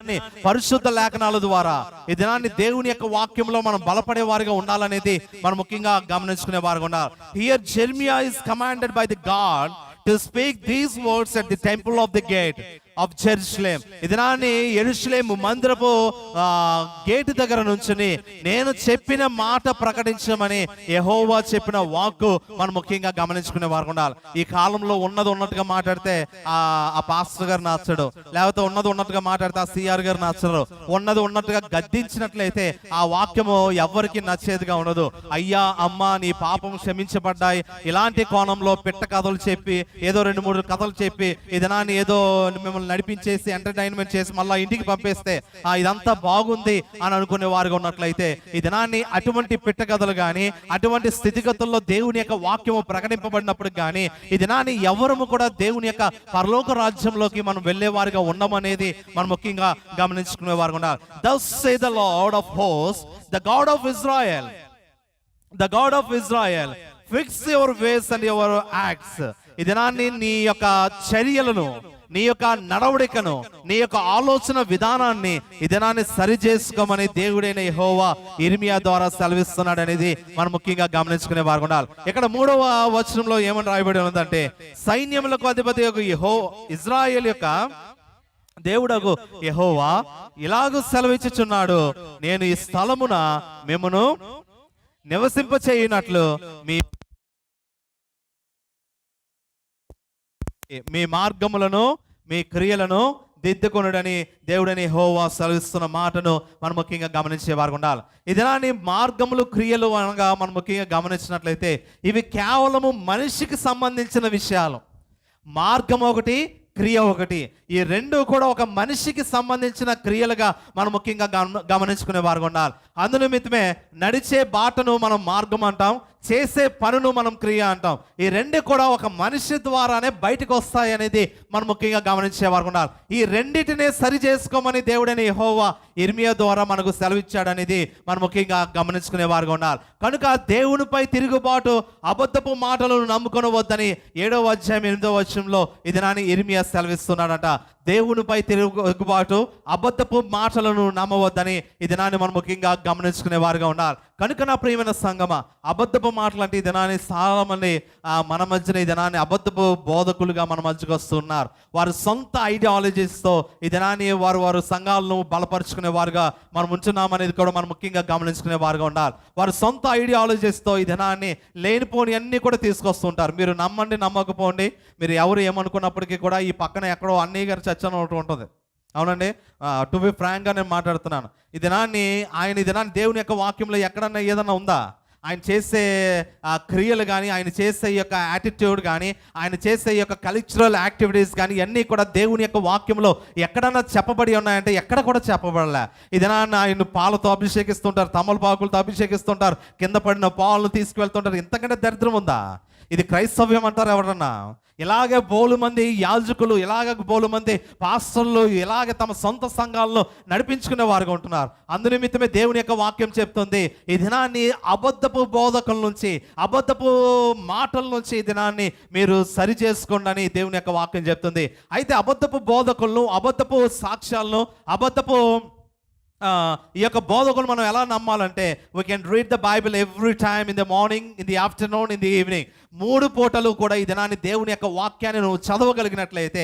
దినాన్ని పరిశుద్ధ లేఖనాల ద్వారా, ఈ దినాన్ని దేవుని యొక్క వాక్యంలో మనం బలపడే వారిగా ఉండాలనేది మనం ముఖ్యంగా గమనించుకునే వారిగా ఉండాలి. Here Jeremiah is commanded by the God to speak these words at the temple of the gate of Jerusalem. ఇదినాన్ని యెరూషలేము మందిరపు గేట్ దగ్గర నుంచుని నేను చెప్పిన మాట ప్రకటించమని యెహోవా చెప్పిన వాక్కు మనం ముఖ్యంగా గమనించుకునే వారు ఉండాలి. ఈ కాలంలో ఉన్నది ఉన్నట్టుగా మాట్లాడితే ఆ పాస్టర్ గారు నచ్చడు, లేకపోతే ఉన్నది ఉన్నట్టుగా మాట్లాడితే ఆ సిఆర్ గారు నచ్చరు. ఉన్నది ఉన్నట్టుగా గద్దించినట్లయితే ఆ వాక్యము ఎవరికి నచ్చేదిగా ఉండదు. అయ్యా అమ్మ నీ పాపం క్షమించబడ్డాయి, ఇలాంటి కోణంలో పిట్ట కథలు చెప్పి ఏదో 2-3 కథలు చెప్పి ఈ దినాన్ని ఏదో మిమ్మల్ని నడిపించేసి ఎంటర్టైన్మెంట్ చేసి మళ్ళీ ఇంటికి పంపేస్తే ఇదంతా బాగుంది అని అనుకునే వారుగా ఉన్నట్లయితే ఈ దినాన్ని అటువంటి పిట్ట కథలు కానీ అటువంటి స్థితిగతుల్లో దేవుని యొక్క వాక్యము ప్రకటింపబడినప్పుడు కానీ ఈ దినాన్ని ఎవరము కూడా దేవుని యొక్క పరలోక రాజ్యంలోకి మనం వెళ్లే వారిగా ఉండమనేది మనం ముఖ్యంగా గమనించుకునే వారుగా ఉండాలి. Thus say the Lord of hosts, the God of Israel, the God of Israel, fix your ways and your acts. ఈ దినాన్ని నీ యొక్క చర్యలను, నీ యొక్క నడవడికను, నీ యొక్క ఆలోచన విధానాన్ని ఈ దినాన్ని సరి చేసుకోమని దేవుడైన యెహోవా ఇర్మియా ద్వారా సెలవిస్తున్నాడు అనేది మనం ముఖ్యంగా గమనించుకునే వారు ఉండాలి. ఇక్కడ 3వ వచనంలో ఏమని రాయబడి ఉందంటే, సైన్యములకు అధిపతి యొక్క ఇజ్రాయేల్ యొక్క దేవుడగు యెహోవా ఇలాగూ సెలవిచ్చుచున్నాడు, నేను ఈ స్థలమున మిమ్మును నివసింప చేయునట్లు మీ మార్గములను మీ క్రియలను దిద్దుకొనుడని దేవుడని యెహోవా సెలవిస్తున్న మాటను మనం ముఖ్యంగా గమనించే వారు ఉండాలి. ఈ దినాన్ని మార్గములు క్రియలు అనగా మనం ముఖ్యంగా గమనించినట్లయితే ఇవి కేవలము మనిషికి సంబంధించిన విషయాలు. మార్గం ఒకటి, క్రియ ఒకటి. ఈ రెండు కూడా ఒక మనిషికి సంబంధించిన క్రియలుగా మనం ముఖ్యంగా గమనించుకునే వారు ఉండాలి. అందునిమిత్తమే నడిచే బాటను మనం మార్గం అంటాం, చేసే పనును మనం క్రియ అంటాం. ఈ రెండు కూడా ఒక మనిషి ద్వారానే బయటకు వస్తాయి అనేది మనం ముఖ్యంగా గమనించేవారు ఉండాలి. ఈ రెండింటినే సరి చేసుకోమని దేవుడని యెహోవా ఇర్మియా ద్వారా మనకు సెలవిచ్చాడు అనేది మనం ముఖ్యంగా గమనించుకునే వారుగా ఉండాలి. కనుక దేవునిపై తిరుగుబాటు, అబద్ధపు మాటలను నమ్ముకొనవద్దని 7వ అధ్యాయం 8వ వచనంలో ఈ దినాన్ని ఇర్మియా సెలవిస్తున్నాడట. దేవునిపై తిరుగుబాటు, అబద్ధపు మాటలను నమ్మవద్దని ఈ దినాన్ని మనం ముఖ్యంగా గమనించుకునే వారుగా ఉండాలి. కనుక నా ప్రియమైన సంగమా, అబద్ధపు మాటలు అంటే ఈ దినాన్ని చాలా మంది మన మధ్యన ఈ దినాన్ని అబద్ధపు బోధకులుగా మన మధ్యకు వస్తున్నారు. వారు సొంత ఐడియాలజీస్తో ఈ దినాన్ని వారు సంఘాలను బలపరుచుకునే వారుగా మనం ఉంటున్నామనేది కూడా మనం ముఖ్యంగా గమనించుకునే వారుగా ఉండాలి. వారు సొంత ఐడియాలజీస్తో ఈ దినాన్ని లేనిపోని అన్నీ కూడా తీసుకొస్తుంటారు. మీరు నమ్మండి నమ్మకపోండి, మీరు ఎవరు ఏమనుకున్నప్పటికీ కూడా ఈ పక్కన ఎక్కడో అన్నయ్య గారు చర్చ ఒకటి ఉంటుంది. అవునండి, టు బి ఫ్రాంక్గా నేను మాట్లాడుతున్నాను. ఈ దినాన్ని దేవుని యొక్క వాక్యంలో ఎక్కడన్నా ఏదన్నా ఉందా? ఆయన చేసే క్రియలు కానీ, ఆయన చేసే యొక్క యాటిట్యూడ్ కానీ, ఆయన చేసే యొక్క కల్చరల్ యాక్టివిటీస్ కానీ అన్నీ కూడా దేవుని యొక్క వాక్యంలో ఎక్కడన్నా చెప్పబడి ఉన్నాయంటే ఎక్కడ కూడా చెప్పబడలే. ఈ దినాన్ని ఆయన పాలతో అభిషేకిస్తుంటారు, తమలపాకులతో అభిషేకిస్తుంటారు, కింద పడిన పాలను తీసుకువెళ్తుంటారు. ఇంతకంటే దరిద్రం ఉందా? ఇది క్రైస్తవ్యం అంటారు ఎవరన్నా? ఇలాగే బోలు మంది యాజకులు, ఇలాగ బోలు మంది పాస్టర్లు ఇలాగ తమ సొంత సంఘాలను నడిపించుకునే వారుగా ఉంటున్నారు. అందునిమిత్తమే దేవుని యొక్క వాక్యం చెప్తుంది, ఈ దినాన్ని అబద్ధపు బోధకుల నుంచి, అబద్ధపు మాటల నుంచి ఈ దినాన్ని మీరు సరి చేసుకోండి అని దేవుని యొక్క వాక్యం చెప్తుంది. అయితే అబద్ధపు బోధకులను, అబద్ధపు సాక్ష్యాలను, అబద్ధపు ఈ యొక్క బోధకులు మనం ఎలా నమ్మాలంటే, we can read the Bible every time, in the morning, in the afternoon, in the evening. 3 పూటలు కూడా ఈ దినాన్ని దేవుని యొక్క వాక్యాన్ని నువ్వు చదవగలిగినట్లయితే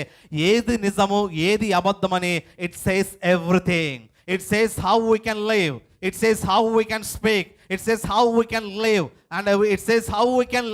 ఏది నిజము ఏది అబద్ధమని it says everything. It says how we can live, it says how we can speak, it says how we can live, and it says how we can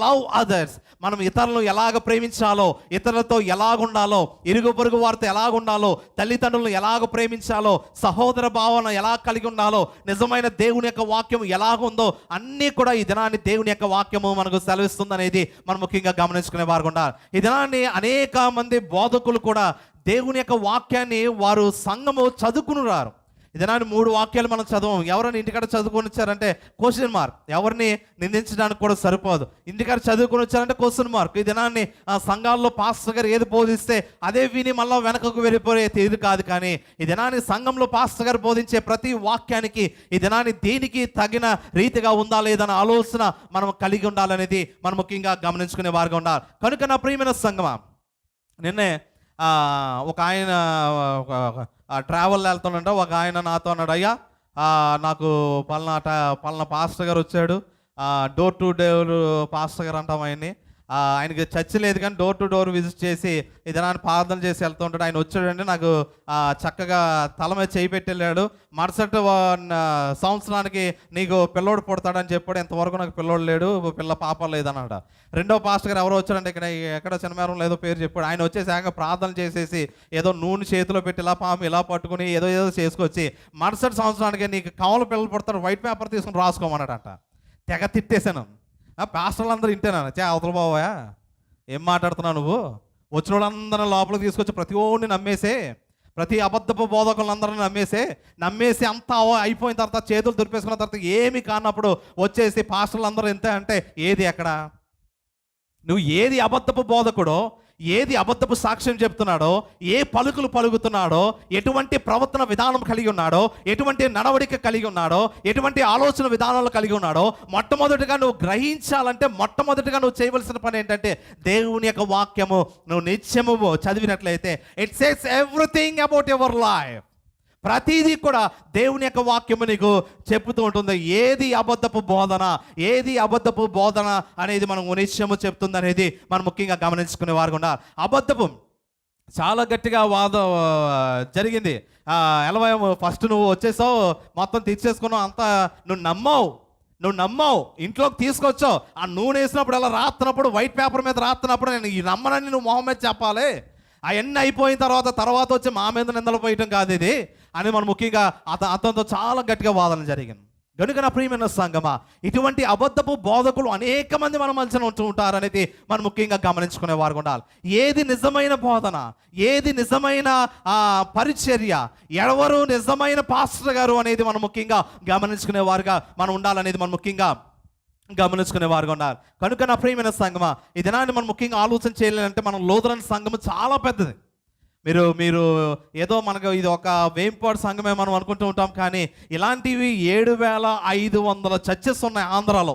love others. మనం ఇతరులను ఎలాగ ప్రేమించాలో, ఇతరులతో ఎలాగుండాలో, ఇరుగు పొరుగు వారితో ఎలాగుండాలో, తల్లిదండ్రులను ఎలాగ ప్రేమించాలో, సహోదర భావన ఎలా కలిగి ఉండాలో, నిజమైన దేవుని యొక్క వాక్యం ఎలాగుందో అన్నీ కూడా ఈ దినాన్ని దేవుని యొక్క వాక్యము మనకు సెలవిస్తుంది అనేది మనం ముఖ్యంగా గమనించుకునే వారు ఉండాలి. ఈ దినాన్ని అనేక మంది బోధకులు కూడా దేవుని యొక్క వాక్యాన్ని వారు సంఘము చదువుకుని రారు. ఇదనాన్ని 3 వాక్యాలు మనం చదవం. ఎవరైనా ఇంటికాడ చదువుకొని వచ్చారంటే క్వశ్చన్ మార్క్. ఎవరిని నిందించడానికి కూడా సరిపోదు. ఇంటికాడ చదువుకొని వచ్చారంటే క్వశ్చన్ మార్క్. ఈ దినాన్ని సంఘాల్లో పాస్టర్ గారు ఏది బోధిస్తే అదే విని మళ్ళీ వెనకకు వెళ్ళిపోయే తీరు కాదు. కానీ ఈ దినాన్ని సంఘంలో పాస్టర్ గారు బోధించే ప్రతి వాక్యానికి ఈ దినాన్ని దేనికి తగిన రీతిగా ఉందా లేదన్న ఆలోచన మనం కలిగి ఉండాలనేది మనం ముఖ్యంగా గమనించుకునే వారుగా ఉండాలి. కనుక నా ప్రియమైన సంఘమా, నిన్నే ఒక ఆయన ట్రావెల్ వెళ్తుండంట. ఒక ఆయన నాతో అన్నాడు, అయ్యా నాకు పలానా పాస్టర్ గారు వచ్చాడు, డోర్ టు డోర్ పాస్టర్ గారు అంటాం ఆయన్ని. ఆయనకి చర్చి లేదు కానీ డోర్ టు డోర్ విజిట్ చేసి ఏదైనా ప్రార్థన చేసి వెళ్తూ ఉంటాడు. ఆయన వచ్చాడంటే నాకు చక్కగా తల మీద చేయి పెట్టి వెళ్ళాడు. మరుసటి సంవత్సరానికి నీకు పిల్లోడు పుడతాడని చెప్పాడు. ఇంతవరకు నాకు పిల్లోడు లేడు, పాప లేదన్నాడు. రెండో పాస్టర్ గారు ఎవరో వచ్చాడంటే ఎక్కడ చిన్నమేరం లేదో పేరు చెప్పాడు. ఆయన వచ్చేసి ప్రార్థన చేసేసి ఏదో నూనె చేతిలో పెట్టి ఇలా పాము ఇలా పట్టుకుని ఏదో చేసుకొచ్చి మరుసటి సంవత్సరానికి నీకు కవల పిల్లలు పుడతాడు, వైట్ పేపర్ తీసుకుని రాసుకోమన్నాడట. తెగ తిట్టేశాను. పాస్టర్లు అందరూ ఇంటేనా అవతల బావయా ఏం మాట్లాడుతున్నావు నువ్వు? వచ్చిన వాళ్ళందరూ లోపలికి తీసుకొచ్చి ప్రతి ఒక్కరిని నమ్మేసే, ప్రతి అబద్ధపు బోధకులందరినీ నమ్మేసి అంతా అయిపోయిన తర్వాత చేతులు దురిపేసుకున్న తర్వాత ఏమి కానప్పుడు వచ్చేసి పాస్టర్లు అందరూ ఎంత అంటే ఏది ఎక్కడ? నువ్వు ఏది అబద్ధపు బోధకుడో, ఏది అబద్ధపు సాక్ష్యం చెప్తున్నాడో, ఏ పలుకులు పలుకుతున్నాడో, ఎటువంటి ప్రవర్తన విధానం కలిగి ఉన్నాడో, ఎటువంటి నడవడిక కలిగి ఉన్నాడో, ఎటువంటి ఆలోచన విధానాలు కలిగి ఉన్నాడో మొట్టమొదటిగా నువ్వు గ్రహించాలంటే మొట్టమొదటిగా నువ్వు చేయవలసిన పని ఏంటంటే దేవుని యొక్క వాక్యము నువ్వు నిత్యము చదివినట్లయితే it says everything about your life. ప్రతిదీ కూడా దేవుని యొక్క వాక్యము నీకు చెప్తూ ఉంటుంది. ఏది అబద్ధపు బోధన అనేది మనం నిత్యము చెప్తుంది అనేది మనం ముఖ్యంగా గమనించుకునే వారు ఉండాలి. అబద్ధపు చాలా గట్టిగా వాదం జరిగింది. ఫస్ట్ నువ్వు వచ్చేసావు, మొత్తం తెచ్చేసుకున్నావు, అంతా నువ్వు నమ్మావు, ఇంట్లోకి తీసుకొచ్చావు. ఆ నూనె వేసినప్పుడు అలా రాస్తున్నప్పుడు, వైట్ పేపర్ మీద రాస్తున్నప్పుడు నేను ఈ నమ్మనని నువ్వు మొహం మీద చెప్పాలి. అవన్నీ అయిపోయిన తర్వాత వచ్చి మా మీద నిందలు పోయటం కాదు ఇది అని మనం ముఖ్యంగా అతనితో చాలా గట్టిగా వాదన జరిగింది. కనుక నా ప్రియమైన సంగమా, ఇటువంటి అబద్ధపు బోధకులు అనేక మంది మన మధ్యన ఉంటూ ఉంటారనేది మనం ముఖ్యంగా గమనించుకునే వారు ఉండాలి. ఏది నిజమైన బోధన, ఏది నిజమైన పరిచర్య, ఎవరు నిజమైన పాస్టర్ గారు అనేది మనం ముఖ్యంగా గమనించుకునే వారుగా మనం ఉండాలనేది మనం ముఖ్యంగా గమనించుకునే వారుగా ఉండాలి. కనుక నా ప్రియమైన సంగమా, ఈ దినాన్ని మనం ముఖ్యంగా ఆలోచన చేయాలంటే మనం లూథరన్ సంఘము చాలా పెద్దది. మీరు ఏదో మనకు ఇది ఒక వేంపాడు సంఘమే మనం అనుకుంటూ ఉంటాం, కానీ ఇలాంటివి 7,500 చర్చెస్ ఉన్నాయి ఆంధ్రాలో.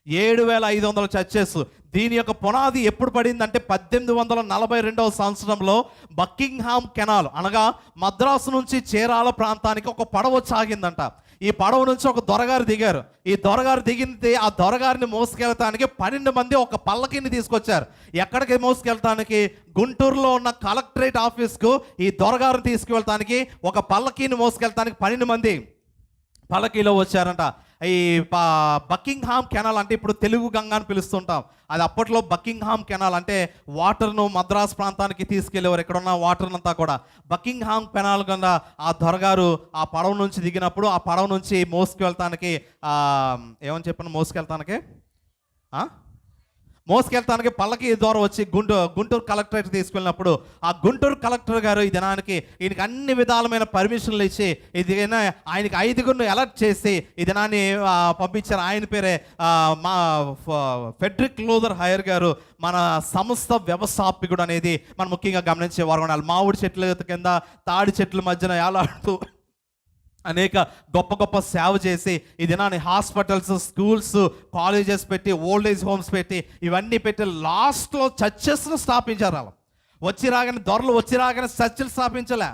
7,500 చర్చెస్. దీని యొక్క పునాది ఎప్పుడు పడిందంటే 1842వ సంవత్సరంలో బకింగ్హామ్ కెనాల్ అనగా మద్రాసు నుంచి చీరాల ప్రాంతానికి ఒక పడవ సాగిందంట. ఈ పడవ నుంచి ఒక దొరగారు దిగారు. ఈ దొరగారు దిగింది, ఆ దొరగారిని మోసుకెళ్తానికి 12 మంది ఒక పల్లకిని తీసుకొచ్చారు. ఎక్కడికి మోసుకెళ్తానికి? గుంటూరులో ఉన్న కలెక్టరేట్ ఆఫీస్కు ఈ దొరగారిని తీసుకువెళ్తానికి ఒక పల్లకీని మోసుకెళ్తానికి 12 మంది పల్లకీలో వచ్చారంట. ఈ బకింగ్హామ్ కెనాల్ అంటే ఇప్పుడు తెలుగు గంగా అని పిలుస్తుంటాం, అది అప్పట్లో బకింగ్హామ్ కెనాల్ అంటే వాటర్ను మద్రాసు ప్రాంతానికి తీసుకెళ్ళేవారు. ఎక్కడున్న వాటర్ అంతా కూడా బకింగ్హామ్ కెనాల్ కింద ఆ దొరగారు ఆ పడవ నుంచి దిగినప్పుడు ఆ పడవ నుంచి మోసుకెళ్తానికి ఏమని చెప్పాను, మోసుకెళ్తానికి పల్లకి ద్వారా వచ్చి గుంటూరు కలెక్టరేట్ తీసుకెళ్ళినప్పుడు ఆ గుంటూరు కలెక్టర్ గారు ఈ దినానికి ఈయనకి అన్ని విధాలమైన పర్మిషన్లు ఇచ్చి ఆయనకి 5గురిని అలర్ట్ చేసి ఈ దినాన్ని పంపించారు. ఆయన పేరే ఫెడ్రిక్ లూథర్ హైర్ గారు, మన సంస్థ వ్యవస్థాపకుడు అనేది మనం ముఖ్యంగా గమనించే వారు ఉండాలి. మామిడి చెట్ల కింద తాడి చెట్ల మధ్యన ఏలాడుతూ అనేక గొప్ప సేవ చేసి ఈ దినాన్ని హాస్పిటల్స్, స్కూల్స్, కాలేజెస్ పెట్టి, ఓల్డ్ ఏజ్ హోమ్స్ పెట్టి, ఇవన్నీ పెట్టి లాస్ట్లో చర్చెస్ను స్థాపించారు. అలా దొరలు వచ్చి రాగానే చర్చిలు స్థాపించలే.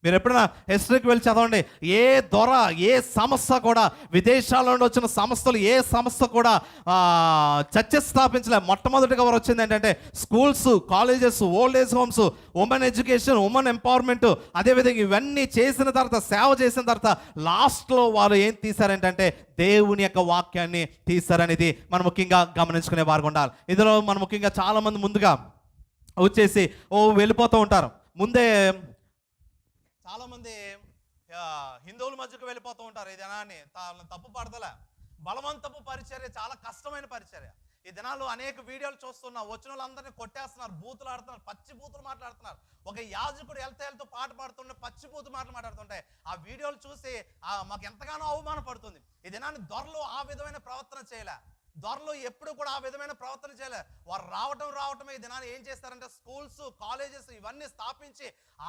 మీరు ఎప్పుడైనా హిస్టరీకి వెళ్ళి చదవండి, ఏ దొర, ఏ సంస్థ కూడా, విదేశాల నుండి వచ్చిన సంస్థలు ఏ సంస్థ కూడా చర్చెస్ స్థాపించలే. మొట్టమొదటిగా వారు వచ్చింది ఏంటంటే schools, colleges, old age homes, women education, women empowerment, అదేవిధంగా ఇవన్నీ చేసిన తర్వాత, సేవ చేసిన తర్వాత లాస్ట్లో వారు ఏం తీశారంటే దేవుని యొక్క వాక్యాన్ని తీశారనేది మనం ముఖ్యంగా గమనించుకునే వారు ఉండాలి. ఇందులో మనం ముఖ్యంగా చాలామంది ముందుగా వచ్చేసి వెళ్ళిపోతూ ఉంటారు. ముందే చాలామంది హిందువుల మధ్యకు వెళ్ళిపోతూ ఉంటారు. ఈ దినాన్ని తప్పు పడతలే, బలవంతపు పరిచర్య చాలా కష్టమైన పరిచర్య. ఈ దినాలు అనేక వీడియోలు చూస్తున్నా, వచ్చిన వాళ్ళందరినీ కొట్టేస్తున్నారు, బూతులు ఆడుతున్నారు, పచ్చి బూతులు మాట్లాడుతున్నారు. ఒక యాజకుడు వెళ్తూ పాట పాడుతుంటే పచ్చి బూతులు మాట్లాడుతుంటాయి. ఆ వీడియోలు చూసి మాకు ఎంతగానో అవమానపడుతుంది. ఈ దినాన్ని దొరలు ఆ విధమైన ప్రవర్తన చేయలే. దొరలు ఎప్పుడు కూడా ఆ విధమైన ప్రవర్తన చేయలేదు. వారు రావటమే ఈ దినాన్ని ఏం చేస్తారంటే స్కూల్స్, కాలేజెస్ ఇవన్నీ స్థాపించి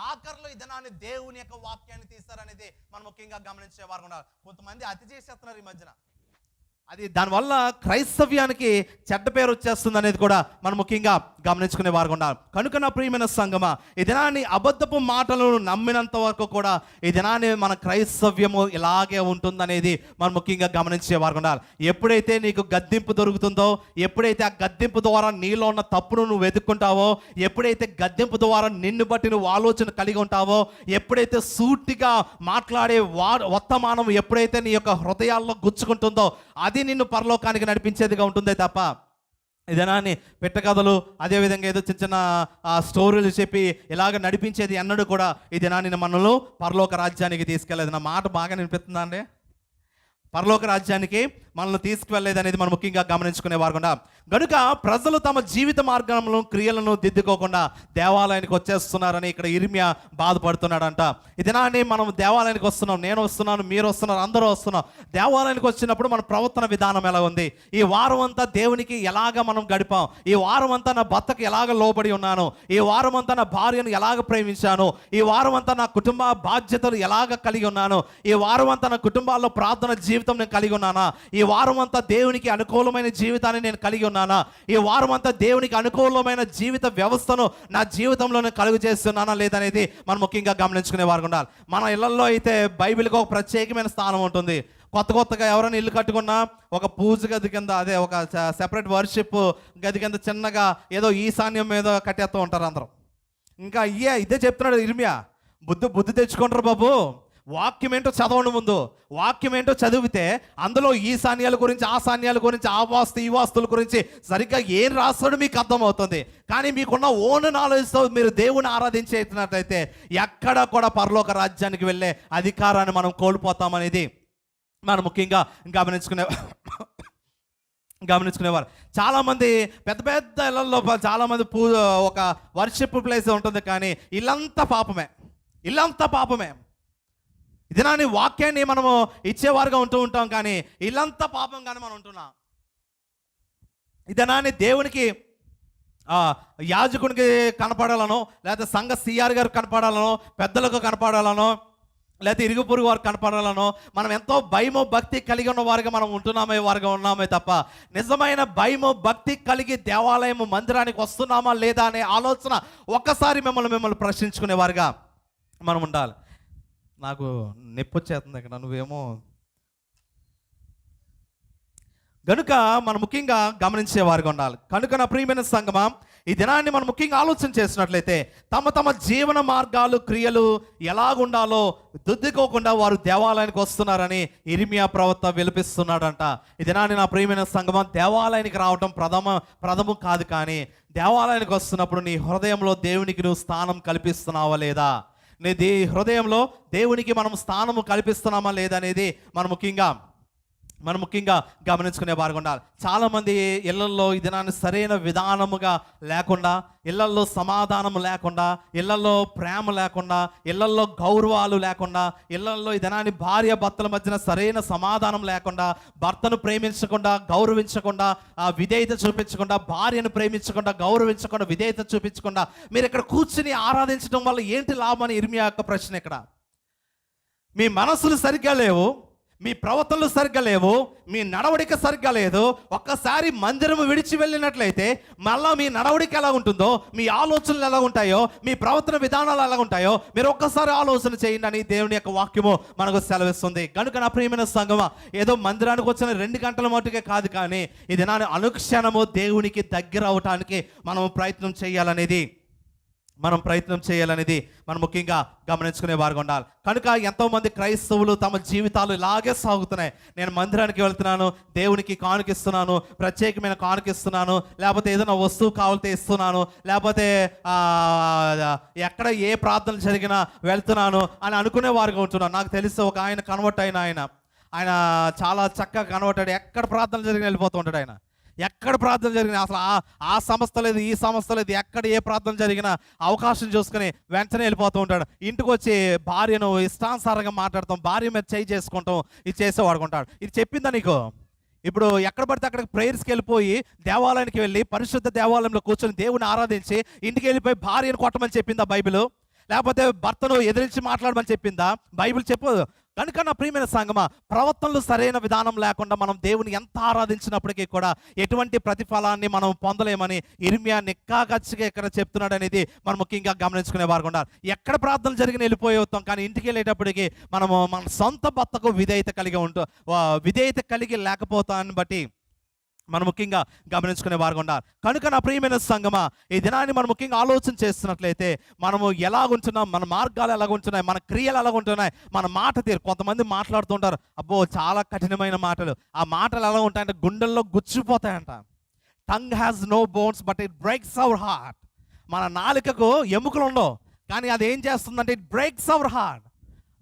ఆఖరిలో ఈ దినాన్ని దేవుని యొక్క వాక్యాన్ని తీస్తారనేది మనం ముఖ్యంగా గమనించే వారు ఉన్నారు. కొంతమంది అతి చేసేస్తున్నారు ఈ మధ్యన. అది దానివల్ల క్రైస్తవ్యానికి చెడ్డ పేరు వచ్చేస్తుంది అనేది కూడా మనం ముఖ్యంగా గమనించుకునే వారు ఉండాలి. కనుక నా ప్రియమైన సంగమా, ఈ దినాన్ని అబద్ధపు మాటలను నమ్మినంత వరకు కూడా ఈ దినాన్ని మన క్రైస్తవ్యము ఇలాగే ఉంటుందనేది మనం ముఖ్యంగా గమనించే వారు ఉండాలి. ఎప్పుడైతే నీకు గద్దింపు దొరుకుతుందో, ఎప్పుడైతే ఆ గద్దింపు ద్వారా నీలో ఉన్న తప్పును నువ్వు వెతుక్కుంటావో, ఎప్పుడైతే గద్దింపు ద్వారా నిన్ను బట్టి నువ్వు ఆలోచన కలిగి ఉంటావో, ఎప్పుడైతే సూటిగా మాట్లాడే వర్తమానం ఎప్పుడైతే నీ యొక్క హృదయాల్లో గుచ్చుకుంటుందో, అది నిన్ను పరలోకానికి నడిపించేదిగా ఉంటుందే తప్ప ఈ దినాన్ని పెట్టకథలు అదేవిధంగా ఏదో చిన్న చిన్న స్టోరీలు చెప్పి ఇలాగ నడిపించేది ఎన్నడూ కూడా ఈ దినాన్ని మనల్ని పరలోక రాజ్యానికి తీసుకెళ్ళలేదు. నా మాట బాగా వినిపిస్తుందా అండి? పరలోక రాజ్యానికి మనల్ని తీసుకువెళ్ళలేదు అనేది మనం ముఖ్యంగా గమనించుకునే వారు. గనుక ప్రజలు తమ జీవిత మార్గంలో క్రియలను దిద్దుకోకుండా దేవాలయానికి వచ్చేస్తున్నారని ఇక్కడ ఇర్మియా బాధపడుతున్నాడంట. ఈ దినాన్ని మనం దేవాలయానికి వస్తున్నాం, నేను వస్తున్నాను, మీరు వస్తున్నారు, అందరూ వస్తున్నాం. దేవాలయానికి వచ్చినప్పుడు మన ప్రవర్తన విధానం ఎలా ఉంది? ఈ వారం అంతా దేవునికి ఎలాగ మనం గడిపాం? ఈ వారం అంతా నా భర్తకు ఎలాగ లోబడి ఉన్నాను? ఈ వారం అంతా నా భార్యను ఎలాగ ప్రేమించాను? ఈ వారం అంతా నా కుటుంబ బాధ్యతలు ఎలాగ కలిగి ఉన్నాను? ఈ వారం అంతా నా కుటుంబాల్లో ప్రార్థన జీవితం నేను కలిగి ఉన్నానా? ఈ వారం అంతా దేవునికి అనుకూలమైన జీవితాన్ని నేను కలిగి ఉన్నానా? ఈ వారం అంతా దేవునికి అనుకూలమైన జీవిత వ్యవస్థను నా జీవితంలో నేను కలుగు చేస్తున్నానా లేదనేది మనం ముఖ్యంగా గమనించుకునే వారు ఉండాలి. మన ఇళ్లలో అయితే బైబిల్కి ఒక ప్రత్యేకమైన స్థానం ఉంటుంది. కొత్తగా ఎవరైనా ఇల్లు కట్టుకున్నా ఒక పూజ గది కింద, అదే ఒక సెపరేట్ వర్షిప్ గది కింద చిన్నగా ఏదో ఈశాన్యం మీద కట్టేస్తూ ఉంటారు అందరం. ఇంకా ఇదే చెప్తున్నాడు ఇర్మియా, బుద్ధి తెచ్చుకుంటారు బాబు. వాక్యం ఏంటో చదవండి. ముందు వాక్యం ఏంటో చదివితే అందులో ఈ సాన్యాల గురించి, ఆ సాన్యాల గురించి, ఆ వాస్తు ఈ వాస్తుల గురించి సరిగ్గా ఏం రాస్తాడో మీకు అర్థమవుతుంది. కానీ మీకున్న ఓన్ నాలెడ్జ్తో మీరు దేవుని ఆరాధించేటట్లయితే ఎక్కడ కూడా పరలోక రాజ్యానికి వెళ్ళే అధికారాన్ని మనం కోల్పోతామనేది మనం ముఖ్యంగా గమనించుకునేవారు. చాలామంది పెద్ద పెద్ద ఇళ్లలో చాలామంది ఒక వర్షిప్ ప్లేస్ ఉంటుంది, కానీ ఇల్లంతా పాపమే. ఇదినాని వాక్యాన్ని మనము ఇచ్చేవారుగా ఉంటూ ఉంటాం, కానీ ఇల్లంతా పాపంగానే మనం ఉంటున్నాం. ఇదినాన్ని దేవునికి యాజకునికి కనపడాలనో, లేకపోతే సంఘ సిఆర్ గారు కనపడాలనో, పెద్దలకు కనపడాలనో, లేకపోతే ఇరుగు పొరుగు వారికి కనపడాలనో మనం ఎంతో భయము భక్తి కలిగి ఉన్న వారుగా మనం ఉన్నామే తప్ప నిజమైన భయము భక్తి కలిగి దేవాలయము మందిరానికి వస్తున్నామా లేదా అనే ఆలోచన ఒక్కసారి మిమ్మల్ని ప్రశ్నించుకునేవారుగా మనం ఉండాలి. నాకు నొప్పి వచ్చేస్తుంది ఇక్కడ, నువ్వేమో. కనుక మనం ముఖ్యంగా గమనించేవారుగా ఉండాలి. కనుక నా ప్రియమైన సంగమా, ఈ దినాన్ని మనం ముఖ్యంగా ఆలోచన చేసినట్లయితే తమ జీవన మార్గాలు క్రియలు ఎలాగుండాలో దిద్దుకోకుండా వారు దేవాలయానికి వస్తున్నారని ఇర్మియా ప్రవక్త విలపిస్తున్నాడంట. ఈ దినాన్ని నా ప్రియమైన సంగమా, దేవాలయానికి రావటం ప్రథమం కాదు, కానీ దేవాలయానికి వస్తున్నప్పుడు నీ హృదయంలో దేవునికి నువ్వు స్థానం కల్పిస్తున్నావా లేదా? నీ హృదయంలో దేవునికి మనం స్థానము కల్పిస్తున్నామా లేదనేది మనం ముఖ్యంగా గమనించుకునే వారు ఉండాలి. చాలామంది ఇళ్లలో ఈ దినాన్ని సరైన విధానముగా లేకుండా, ఇళ్లలో సమాధానం లేకుండా, ఇళ్లలో ప్రేమ లేకుండా, ఇళ్లలో గౌరవాలు లేకుండా, ఇళ్లలో ఈ దినాన్ని భార్య భర్తల మధ్యన సరైన సమాధానం లేకుండా, భర్తను ప్రేమించకుండా గౌరవించకుండా, విధేయత చూపించకుండా, భార్యను ప్రేమించకుండా గౌరవించకుండా, విధేయత చూపించకుండా మీరు ఇక్కడ కూర్చుని ఆరాధించడం వల్ల ఏంటి లాభం అని ఇర్మియా యొక్క ప్రశ్న. ఇక్కడ మీ మనసులు సరిగ్గా లేవు, మీ ప్రవర్తనలు సరిగ్గా లేవు, మీ నడవడిక సరిగ్గా లేదు. ఒక్కసారి మందిరము విడిచి వెళ్ళినట్లయితే మళ్ళీ మీ నడవడిక ఎలా ఉంటుందో, మీ ఆలోచనలు ఎలా ఉంటాయో, మీ ప్రవర్తన విధానాలు ఎలా ఉంటాయో మీరు ఒక్కసారి ఆలోచన చేయండి అని దేవుని యొక్క వాక్యము మనకు సెలవిస్తుంది. కనుక నా ప్రియమైన సంగమా, ఏదో మందిరానికి వచ్చిన 2 గంటల మటుకే కాదు, కానీ ఇది నా అనుక్షణము దేవునికి దగ్గర అవటానికి మనం ప్రయత్నం చేయాలనేది మనం ముఖ్యంగా గమనించుకునే వారుగా ఉండాలి. కనుక ఎంతోమంది క్రైస్తవులు తమ జీవితాలు ఇలాగే సాగుతున్నాయి. నేను మందిరానికి వెళ్తున్నాను, దేవునికి కానుకిస్తున్నాను, ప్రత్యేకమైన కానుకిస్తున్నాను, లేకపోతే ఏదైనా వస్తువు కావాలితే ఇస్తున్నాను, లేకపోతే ఎక్కడ ఏ ప్రార్థనలు జరిగినా వెళ్తున్నాను అని అనుకునే వారుగా ఉంటున్నాను. నాకు తెలిసి ఒక ఆయన కన్వర్ట్ అయిన ఆయన చాలా చక్కగా కన్వర్ట్ అయ్యి ఎక్కడ ప్రార్థనలు జరిగిన వెళ్ళిపోతూ ఉంటాడు. ఆయన ఎక్కడ ప్రార్థన జరిగినా, అసలు ఆ సంస్థ లేదు, ఈ సంస్థ లేదు, ఎక్కడ ఏ ప్రార్థన జరిగినా అవకాశం చూసుకుని వెంటనే వెళ్ళిపోతూ ఉంటాడు. ఇంటికి వచ్చి భార్యను ఇష్టానుసారంగా మాట్లాడతాం, భార్య మీద చేయి చేసుకుంటాం, ఇది చేసేవాడుకుంటాడు. ఇది చెప్పిందా నీకు? ఇప్పుడు ఎక్కడ పడితే అక్కడికి ప్రేయర్స్కి వెళ్ళిపోయి దేవాలయానికి వెళ్ళి పరిశుద్ధ దేవాలయంలో కూర్చొని దేవుని ఆరాధించి ఇంటికి వెళ్ళిపోయి భార్యను కొట్టమని చెప్పిందా బైబిల్? లేకపోతే భర్తను ఎదిరించి మాట్లాడమని చెప్పిందా బైబిల్? చెప్పు. కనుక నా ప్రియమైన సంగమా, ప్రవర్తనలు సరైన విధానం లేకుండా మనం దేవుని ఎంత ఆరాధించినప్పటికీ కూడా ఎటువంటి ప్రతిఫలాన్ని మనం పొందలేమని ఇర్మియా నిక్కాగచ్చిగా ఇక్కడ చెప్తున్నాడు అనేది మనం ముఖ్యంగా గమనించుకునే వారు ఉండాలి. ఎక్కడ ప్రార్థనలు జరిగిన వెళ్ళిపోతాం, కానీ ఇంటికి వెళ్ళేటప్పటికి మనము మన సొంత భర్తకు విధేయత కలిగి లేకపోతాన్ని బట్టి మనం ముఖ్యంగా గమనించుకునే వారుగా ఉండాలి. కనుక నా ప్రియమైన సంగమా, ఈ దినాన్ని మనం ముఖ్యంగా ఆలోచన చేస్తున్నట్లయితే మనము ఎలాగుంటున్నాం, మన మార్గాలు ఎలాగుంటున్నాయి, మన క్రియలు ఎలాగుంటున్నాయి, మన మాట తీరు. కొంతమంది మాట్లాడుతుంటారు, అబ్బో చాలా కఠినమైన మాటలు. ఆ మాటలు ఎలా ఉంటాయంటే గుండెల్లో గుచ్చిపోతాయంట. Tongue has no bones but it breaks our heart. మన నాలుకకు ఎముకలు ఉండవు, కానీ అది ఏం చేస్తుందంటే ఇట్ బ్రేక్స్ అవర్ హార్ట్.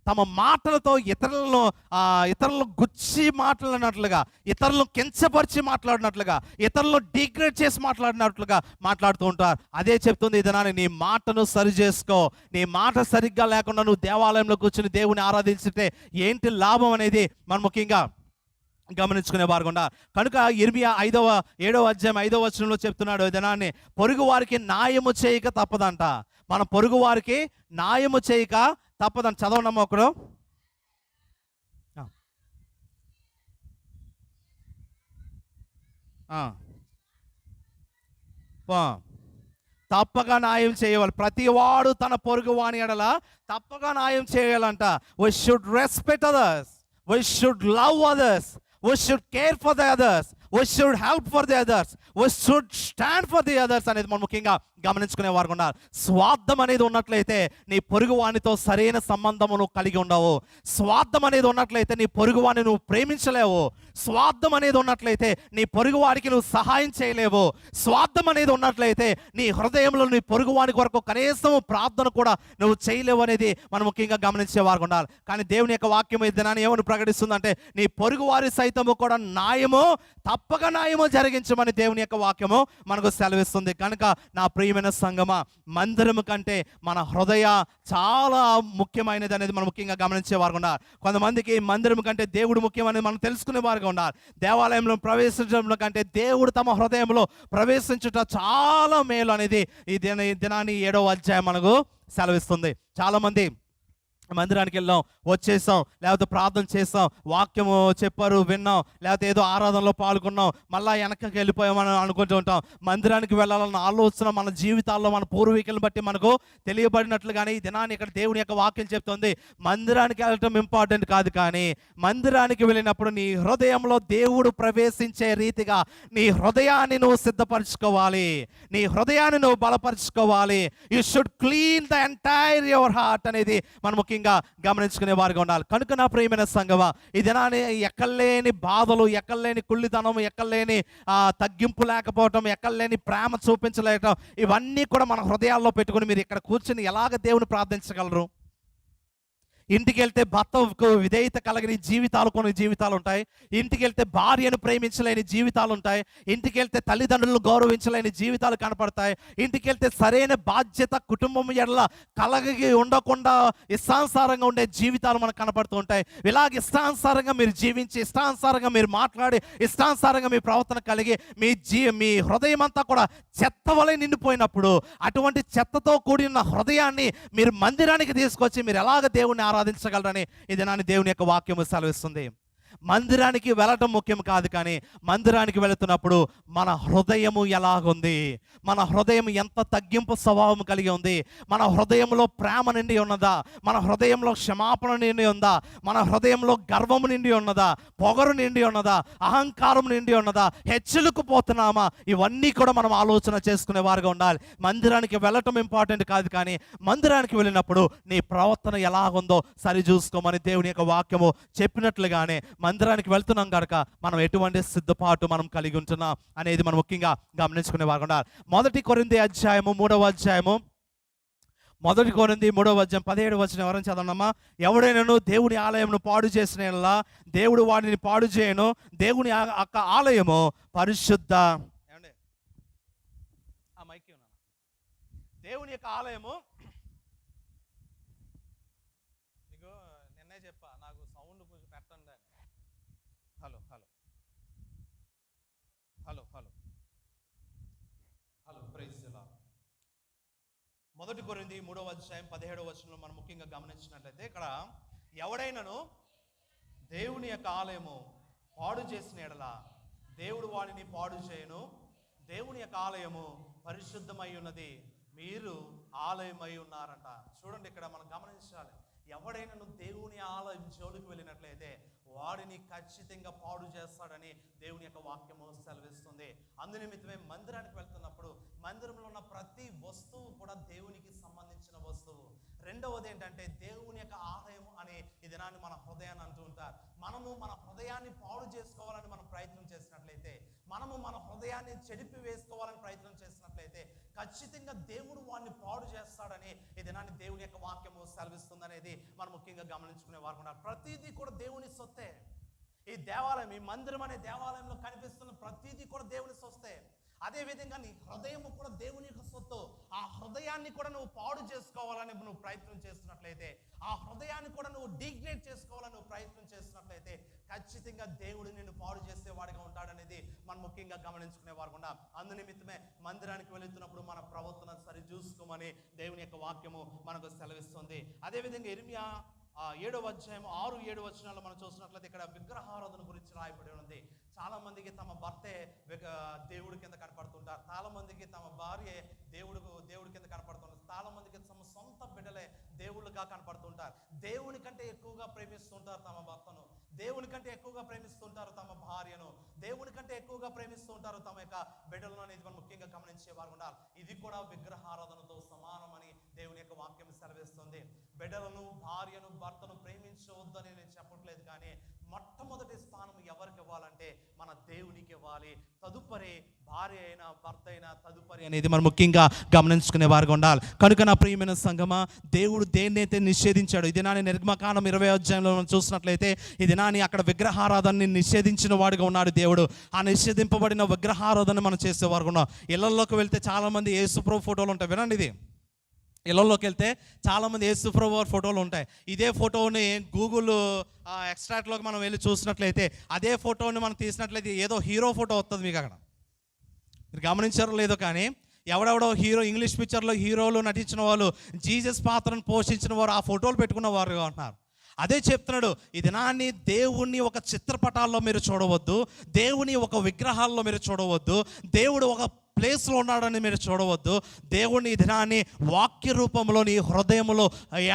తమ మాటలతో ఇతరులను గుచ్చి మాట్లాడినట్లుగా, ఇతరులను కించపరిచి మాట్లాడినట్లుగా, ఇతరులను డిగ్రేడ్ చేసి మాట్లాడినట్లుగా మాట్లాడుతూ ఉంటారు. అదే చెప్తుంది ఈ దినాన్ని, నీ మాటను సరి చేసుకో. నీ మాట సరిగ్గా లేకుండా నువ్వు దేవాలయంలో కూర్చుని దేవుని ఆరాధించితే ఏంటి లాభం అనేది మనం ముఖ్యంగా గమనించుకునే వారుగా. కనుక ఇర్మియా 7వ అధ్యాయం 5వ వచనంలో చెప్తున్నాడు ఈ దినాన్ని, పొరుగు వారికి న్యాయము చేయక తప్పదంట. మన పొరుగు వారికి న్యాయము చేయక తప్పదంట. చదవనమ్మా ఒకడు. తప్పగా న్యాయం చేయాలి. ప్రతి వాడు తన పొరుగు వాని ఎడల తప్పగా న్యాయం చేయాలంట. We should respect others, we should love others, we should care for the others, we should help for the others, we should stand for the others అనేది మనం ముఖ్యంగా గమనించుకునే వారు ఉన్నారు. స్వార్థం అనేది ఉన్నట్లయితే నీ పొరుగు వానితో సరైన సంబంధము నువ్వు కలిగి ఉండవు. స్వార్థం అనేది ఉన్నట్లయితే నీ పొరుగు వాడిని నువ్వు ప్రేమించలేవు. స్వార్థం అనేది ఉన్నట్లయితే నీ పొరుగు వాడికి నువ్వు సహాయం చేయలేవు. స్వార్థం అనేది ఉన్నట్లయితే నీ హృదయంలో నీ పొరుగు వాడి కొరకు కనీసం ప్రార్థన కూడా నువ్వు చేయలేవు అనేది మనం ముఖ్యంగా గమనించే వారు ఉండాలి. కానీ దేవుని యొక్క వాక్యం ఈ దినాన్ని ఏమని ప్రకటిస్తుందంటే, నీ పొరుగు వారి సైతము కూడా న్యాయము, తప్పక న్యాయము జరిగించమని దేవుని యొక్క వాక్యము మనకు సెలవిస్తుంది. కనుక నా ప్రియమైన సంగమా, మందిరము కంటే మన హృదయ చాలా ముఖ్యమైనది అనేది మనం ముఖ్యంగా గమనించే వారు ఉన్నారు. కొంతమందికి మందిరం కంటే దేవుడు ముఖ్యమనేది మనం తెలుసుకునే వారుగా ఉన్నారు. దేవాలయంలో ప్రవేశించడం కంటే దేవుడు తమ హృదయంలో ప్రవేశించుట చాలా మేలు అనేది ఈ దినాన్ని 7వ అధ్యాయం మనకు సెలవిస్తుంది. చాలామంది మందిరానికి వెళ్ళాం, వచ్చేసాం, లేకపోతే ప్రార్థన చేసాం, వాక్యము చెప్పారు విన్నాం, లేకపోతే ఏదో ఆరాధనలో పాల్గొన్నాం, మళ్ళీ వెనకకి వెళ్ళిపోయామని అనుకుంటూ ఉంటాం. మందిరానికి వెళ్ళాలన్న ఆలోచన మన జీవితాల్లో మన పూర్వీకులను బట్టి మనకు తెలియబడినట్లుగానే ఈ దినాన్ని ఇక్కడ దేవుని యొక్క వాక్యం చెప్తుంది. మందిరానికి వెళ్ళటం ఇంపార్టెంట్ కాదు, కానీ మందిరానికి వెళ్ళినప్పుడు నీ హృదయంలో దేవుడు ప్రవేశించే రీతిగా నీ హృదయాన్ని నువ్వు సిద్ధపరచుకోవాలి, నీ హృదయాన్ని నువ్వు బలపరచుకోవాలి. You should clean the entire your heart అనేది మనం ముఖ్యంగా గమనించుకునే వారిగా ఉండాలి. కనుక నా ప్రియమైన సంగమా, ఈ దినాన్ని ఎక్కడలేని బాధలు, ఎక్కడలేని కుళ్ళితనం, ఎక్కడలేని తగ్గింపు లేకపోవటం, ఎక్కడలేని ప్రేమ చూపించలేటం, ఇవన్నీ కూడా మన హృదయాల్లో పెట్టుకుని మీరు ఇక్కడ కూర్చుని ఎలాగ దేవుని ప్రార్థించగలరు? ఇంటికి వెళ్తే భర్తకు విధేయత కలగని జీవితాలు, కొన్ని జీవితాలు ఉంటాయి. ఇంటికి వెళ్తే భార్యను ప్రేమించలేని జీవితాలు ఉంటాయి. ఇంటికి వెళ్తే తల్లిదండ్రులను గౌరవించలేని జీవితాలు కనపడతాయి. ఇంటికి వెళ్తే సరైన బాధ్యత కుటుంబం ఎడల కలగి ఉండకుండా ఇష్టానుసారంగా ఉండే జీవితాలు మనకు కనపడుతూ ఉంటాయి. ఇలాగ ఇష్టానుసారంగా మీరు జీవించి, ఇష్టానుసారంగా మీరు మాట్లాడి, ఇష్టానుసారంగా మీ ప్రవర్తన కలిగి మీ హృదయం అంతా కూడా చెత్త వలె నిండిపోయినప్పుడు, అటువంటి చెత్తతో కూడిన హృదయాన్ని మీరు మందిరానికి తీసుకొచ్చి మీరు ఎలాగ దేవుని ఆరాధించగలరని ఇది నాని దేవుని యొక్క వాక్యము సెలవిస్తుంది. మందిరానికి వెళ్ళటం ముఖ్యం కాదు, కానీ మందిరానికి వెళుతున్నప్పుడు మన హృదయము ఎలాగుంది, మన హృదయం ఎంత తగ్గింపు స్వభావం కలిగి ఉంది, మన హృదయంలో ప్రేమ నిండి ఉన్నదా, మన హృదయంలో క్షమాపణ నిండి ఉందా, మన హృదయంలో గర్వము నిండి ఉన్నదా, పొగరు నిండి ఉన్నదా, అహంకారం నిండి ఉన్నదా, హెచ్చులకు పోతున్నామా, ఇవన్నీ కూడా మనం ఆలోచన చేసుకునే వారుగా ఉండాలి. మందిరానికి వెళ్ళటం ఇంపార్టెంట్ కాదు, కానీ మందిరానికి వెళ్ళినప్పుడు నీ ప్రవర్తన ఎలాగుందో సరి చూసుకోమని దేవుని యొక్క వాక్యము చెప్పినట్లుగానే మందిరానికి వెళ్తున్నాం కనుక మనం ఎటువంటి సిద్ధపాటు మనం కలిగి ఉంటున్నాం అనేది మనం ముఖ్యంగా గమనించుకునే వారు ఉండాలి. 1 కొరింథీ అధ్యాయము 3వ అధ్యాయము 1 కొరింథీ 3వ అధ్యాయం 17వ వచనం ఎవరైనా చదవనమ్మా. ఎవడైనాను దేవుని ఆలయమును పాడు చేసిన యెడల దేవుడు వాడిని పాడు చేయను. దేవుని ఆలయము పరిశుద్ధ, దేవుని యొక్క ఆలయము, నీకు నిన్నే చెప్పా నాకు సౌండ్ కొంచెం పెట్టండి. Hello hello hello hello hello praise the lord. 1 కొరింథీ 3వ అధ్యాయం 17వ వచనంలో మనం ముఖ్యంగా గమనించినట్లయితే ఇక్కడ ఎవడైనాను దేవుని యొక్క ఆలయము పాడు చేసిన ఎడల దేవుడు వాడిని పాడు చేయను. దేవుని యొక్క ఆలయము పరిశుద్ధమై ఉన్నది, మీరు ఆలయమై ఉన్నారంట. చూడండి, ఇక్కడ మనం గమనించాలి. ఎవడైనా నువ్వు దేవుని ఆలయం జోలికి వెళ్ళినట్లయితే వాడిని ఖచ్చితంగా పాడు చేస్తాడని దేవుని యొక్క వాక్యము సెలవిస్తుంది. అందునిమిత్తమే మందిరానికి వెళ్తున్నప్పుడు మందిరంలో ఉన్న ప్రతి వస్తువు కూడా దేవునికి సంబంధించిన వస్తువు. రెండవది ఏంటంటే దేవుని యొక్క ఆలయం అనే ఈ దినాన్ని మన హృదయాన్ని అంటూ ఉంటారు. మనము మన హృదయాన్ని పాడు చేసుకోవాలని మనం ప్రయత్నం చేసినట్లయితే, మనము మన హృదయాన్ని చెడిపి వేసుకోవాలని ప్రయత్నం చేసినట్లయితే ఖచ్చితంగా దేవుడు వాడిని పాడు చేస్తాడని ఈ దినాన్ని దేవుని యొక్క వాక్యము సెలవిస్తుంది అనేది మనం ముఖ్యంగా గమనించుకునే వారు ఉన్నారు. ప్రతిదీ కూడా దేవుని సొత్తే. ఈ దేవాలయం, ఈ మందిరం అనే దేవాలయంలో కనిపిస్తున్న ప్రతిదీ కూడా దేవుని సొత్తే. అదేవిధంగా నీ హృదయము కూడా దేవుని యొక్క సొత్తు. ఆ హృదయాన్ని కూడా నువ్వు పాడు చేసుకోవాలని నువ్వు ప్రయత్నం చేస్తున్నట్లయితే, ఆ హృదయాన్ని కూడా నువ్వు డిగ్రేడ్ చేసుకోవాలని నువ్వు ప్రయత్నం చేస్తున్నట్లయితే ఖచ్చితంగా దేవుడు నిన్ను పాడు చేసేవాడిగా ఉంటాడనేది మనం ముఖ్యంగా గమనించుకునే వారు కూడా. అందునిమిత్తమే మందిరానికి వెళుతున్నప్పుడు మన ప్రవర్తన సరి చూసుకోమని దేవుని యొక్క వాక్యము మనకు సెలవిస్తుంది. అదేవిధంగా ఇర్మియా 7వ అధ్యాయం 6-7 వచనాల్లో మనం చూసినట్లయితే ఇక్కడ విగ్రహారాధన గురించి రాయబడి ఉంది. చాలా మందికి తమ భర్తే దేవుడి కింద కనపడుతుంటారు. చాలా మందికి తమ భార్య దేవుడి కింద కనపడుతుంటారు. చాలా మందికి తమ సొంత బిడ్డలే దేవుళ్ళుగా కనపడుతుంటారు. దేవుని కంటే ఎక్కువగా ప్రేమిస్తుంటారు తమ భర్తను, దేవుని కంటే ఎక్కువగా ప్రేమిస్తుంటారు తమ భార్యను, దేవుని కంటే ఎక్కువగా ప్రేమిస్తుంటారు తమ యొక్క బిడ్డలను అనేది మనం ముఖ్యంగా గమనించేవారు ఉండాలి. ఇది కూడా విగ్రహారాధనతో సమానమని దేవుని యొక్క వాక్యం సెలవిస్తుంది. బిడ్డలను, భార్యను, భర్తను ప్రేమించవద్దని నేను చెప్పట్లేదు, కానీ మొట్టమొదటి స్థానం ఎవరికి ఇవ్వాలంటే మన దేవునికి ఇవ్వాలి. తదుపరి భార్య అయినా భర్త అయినా తదుపరి అనేది మనం ముఖ్యంగా గమనించుకునే వారుగా ఉండాలి. కనుక నా ప్రియమైన సంగమా, దేవుడు దేన్నైతే నిషేధించాడు, ఇది నాని నిర్గమకాండం 20వ అధ్యాయంలో మనం చూసినట్లయితే ఇది నాని అక్కడ విగ్రహారాధనని నిషేధించిన వాడిగా ఉన్నాడు దేవుడు. ఆ నిషేధింపబడిన విగ్రహారాధన మనం చేసేవారుగా ఉన్నాం. ఇళ్లలోకి వెళ్తే చాలామంది యేసుప్రభు ఫోటోలు ఉంటాయి. వినండి, ఇది ఇళ్లలోకి వెళ్తే చాలామంది యేసుప్రభు వారి ఫోటోలు ఉంటాయి. ఇదే ఫోటోని గూగుల్ ఎక్స్ట్రాక్ట్లోకి మనం వెళ్ళి చూసినట్లయితే అదే ఫోటోని మనం తీసినట్లయితే ఏదో హీరో ఫోటో వస్తుంది మీకు అక్కడ. మీరు గమనించారో లేదో కానీ ఎవడెవడో హీరో, ఇంగ్లీష్ పిక్చర్లో హీరోలు నటించిన వాళ్ళు, జీసస్ పాత్రను పోషించిన వారు ఆ ఫోటోలు పెట్టుకున్న వారుగా ఉంటున్నారు. అదే చెప్తున్నాడు, ఈ దినాన్ని దేవుణ్ణి ఒక చిత్రపటాల్లో మీరు చూడవద్దు, దేవుని ఒక విగ్రహాల్లో మీరు చూడవద్దు, దేవుడు ఒక ప్లేస్లో ఉన్నాడని మీరు చూడవద్దు. దేవుని దినాన్ని వాక్య రూపంలో నీ హృదయంలో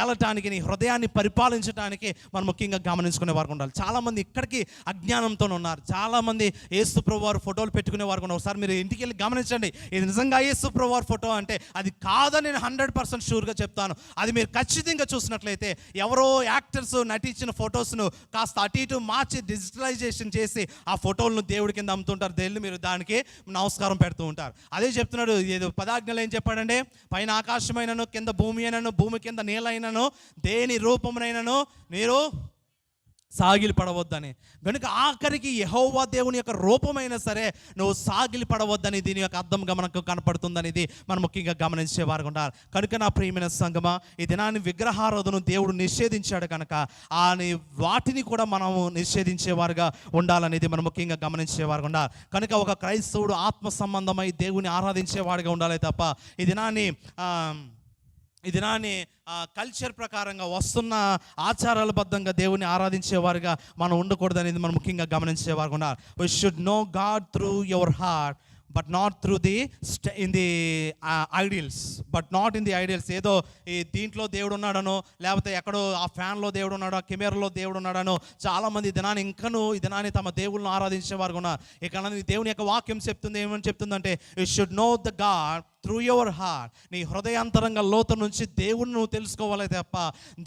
ఏలటానికి, నీ హృదయాన్ని పరిపాలించడానికి మనం ముఖ్యంగా గమనించుకునే వారు ఉండాలి. చాలామంది ఇక్కడికి అజ్ఞానంతో ఉన్నారు. చాలామంది యేసుప్రభు వారు ఫోటోలు పెట్టుకునే వారు ఉన్నారు. ఒకసారి మీరు ఇంటికి వెళ్ళి గమనించండి, ఇది నిజంగా యేసుప్రభు వారి ఫోటో అంటే అది కాదని నేను 100% షూర్గా చెప్తాను. అది మీరు ఖచ్చితంగా చూసినట్లయితే ఎవరో యాక్టర్స్ నటించిన ఫొటోస్ను కాస్త అటు ఇటు మార్చి డిజిటలైజేషన్ చేసి ఆ ఫోటోలను దేవుడి కింద అమ్ముతుంటారు. దేవుడు మీరు దానికి నమస్కారం పెడుతూ ఉంటారు. అదే చెప్తున్నాడు, ఏదో 10 ఆజ్ఞలు ఏం చెప్పాడంటే, పైన ఆకాశమైనను కింద భూమి అయినను భూమి కింద నీళ్ళైనను దేని రూపమునైనను మీరు సాగిలి పడవద్దని. కనుక ఆఖరికి యెహోవా దేవుని యొక్క రూపమైనా సరే నువ్వు సాగిలి పడవద్దని దీని యొక్క అర్థంగా మనకు కనపడుతుందనేది మనం ముఖ్యంగా గమనించేవారు ఉండాలి. కనుక నా ప్రియమైన సంగమా, ఈ దినాన్ని విగ్రహారాధన దేవుడు నిషేధించాడు కనుక వాటిని కూడా మనము నిషేధించేవారుగా ఉండాలనేది మనం ముఖ్యంగా గమనించేవారు ఉండాలి. కనుక ఒక క్రైస్తవుడు ఆత్మ సంబంధమై దేవుని ఆరాధించేవాడిగా ఉండాలి తప్ప ఈ దినాన్ని కల్చర్ ప్రకారంగా వస్తున్న ఆచారాల బద్ధంగా దేవుని ఆరాధించేవారుగా మనం ఉండకూడదు అనేది మనం ముఖ్యంగా గమనించేవారు ఉన్నారు. We should know God through your heart but not through in the ideals, but not in the ideals. ఏదో ఈ దీంట్లో దేవుడు ఉన్నాడనో, లేకపోతే ఎక్కడో ఆ ఫ్యాన్లో దేవుడు ఉన్నాడో, ఆ కెమెరాలో దేవుడు ఉన్నాడనో చాలామంది ఈ దినాన్ని తమ దేవుళ్ళను ఆరాధించేవారు ఉన్నారు. ఇక దేవుని యొక్క వాక్యం చెప్తుంది, ఏమని చెప్తుందంటే, you should know the God through your heart. నీ హృదయాంతరంగ లోతు నుంచి దేవుడిని నువ్వు తెలుసుకోవాలి తప్ప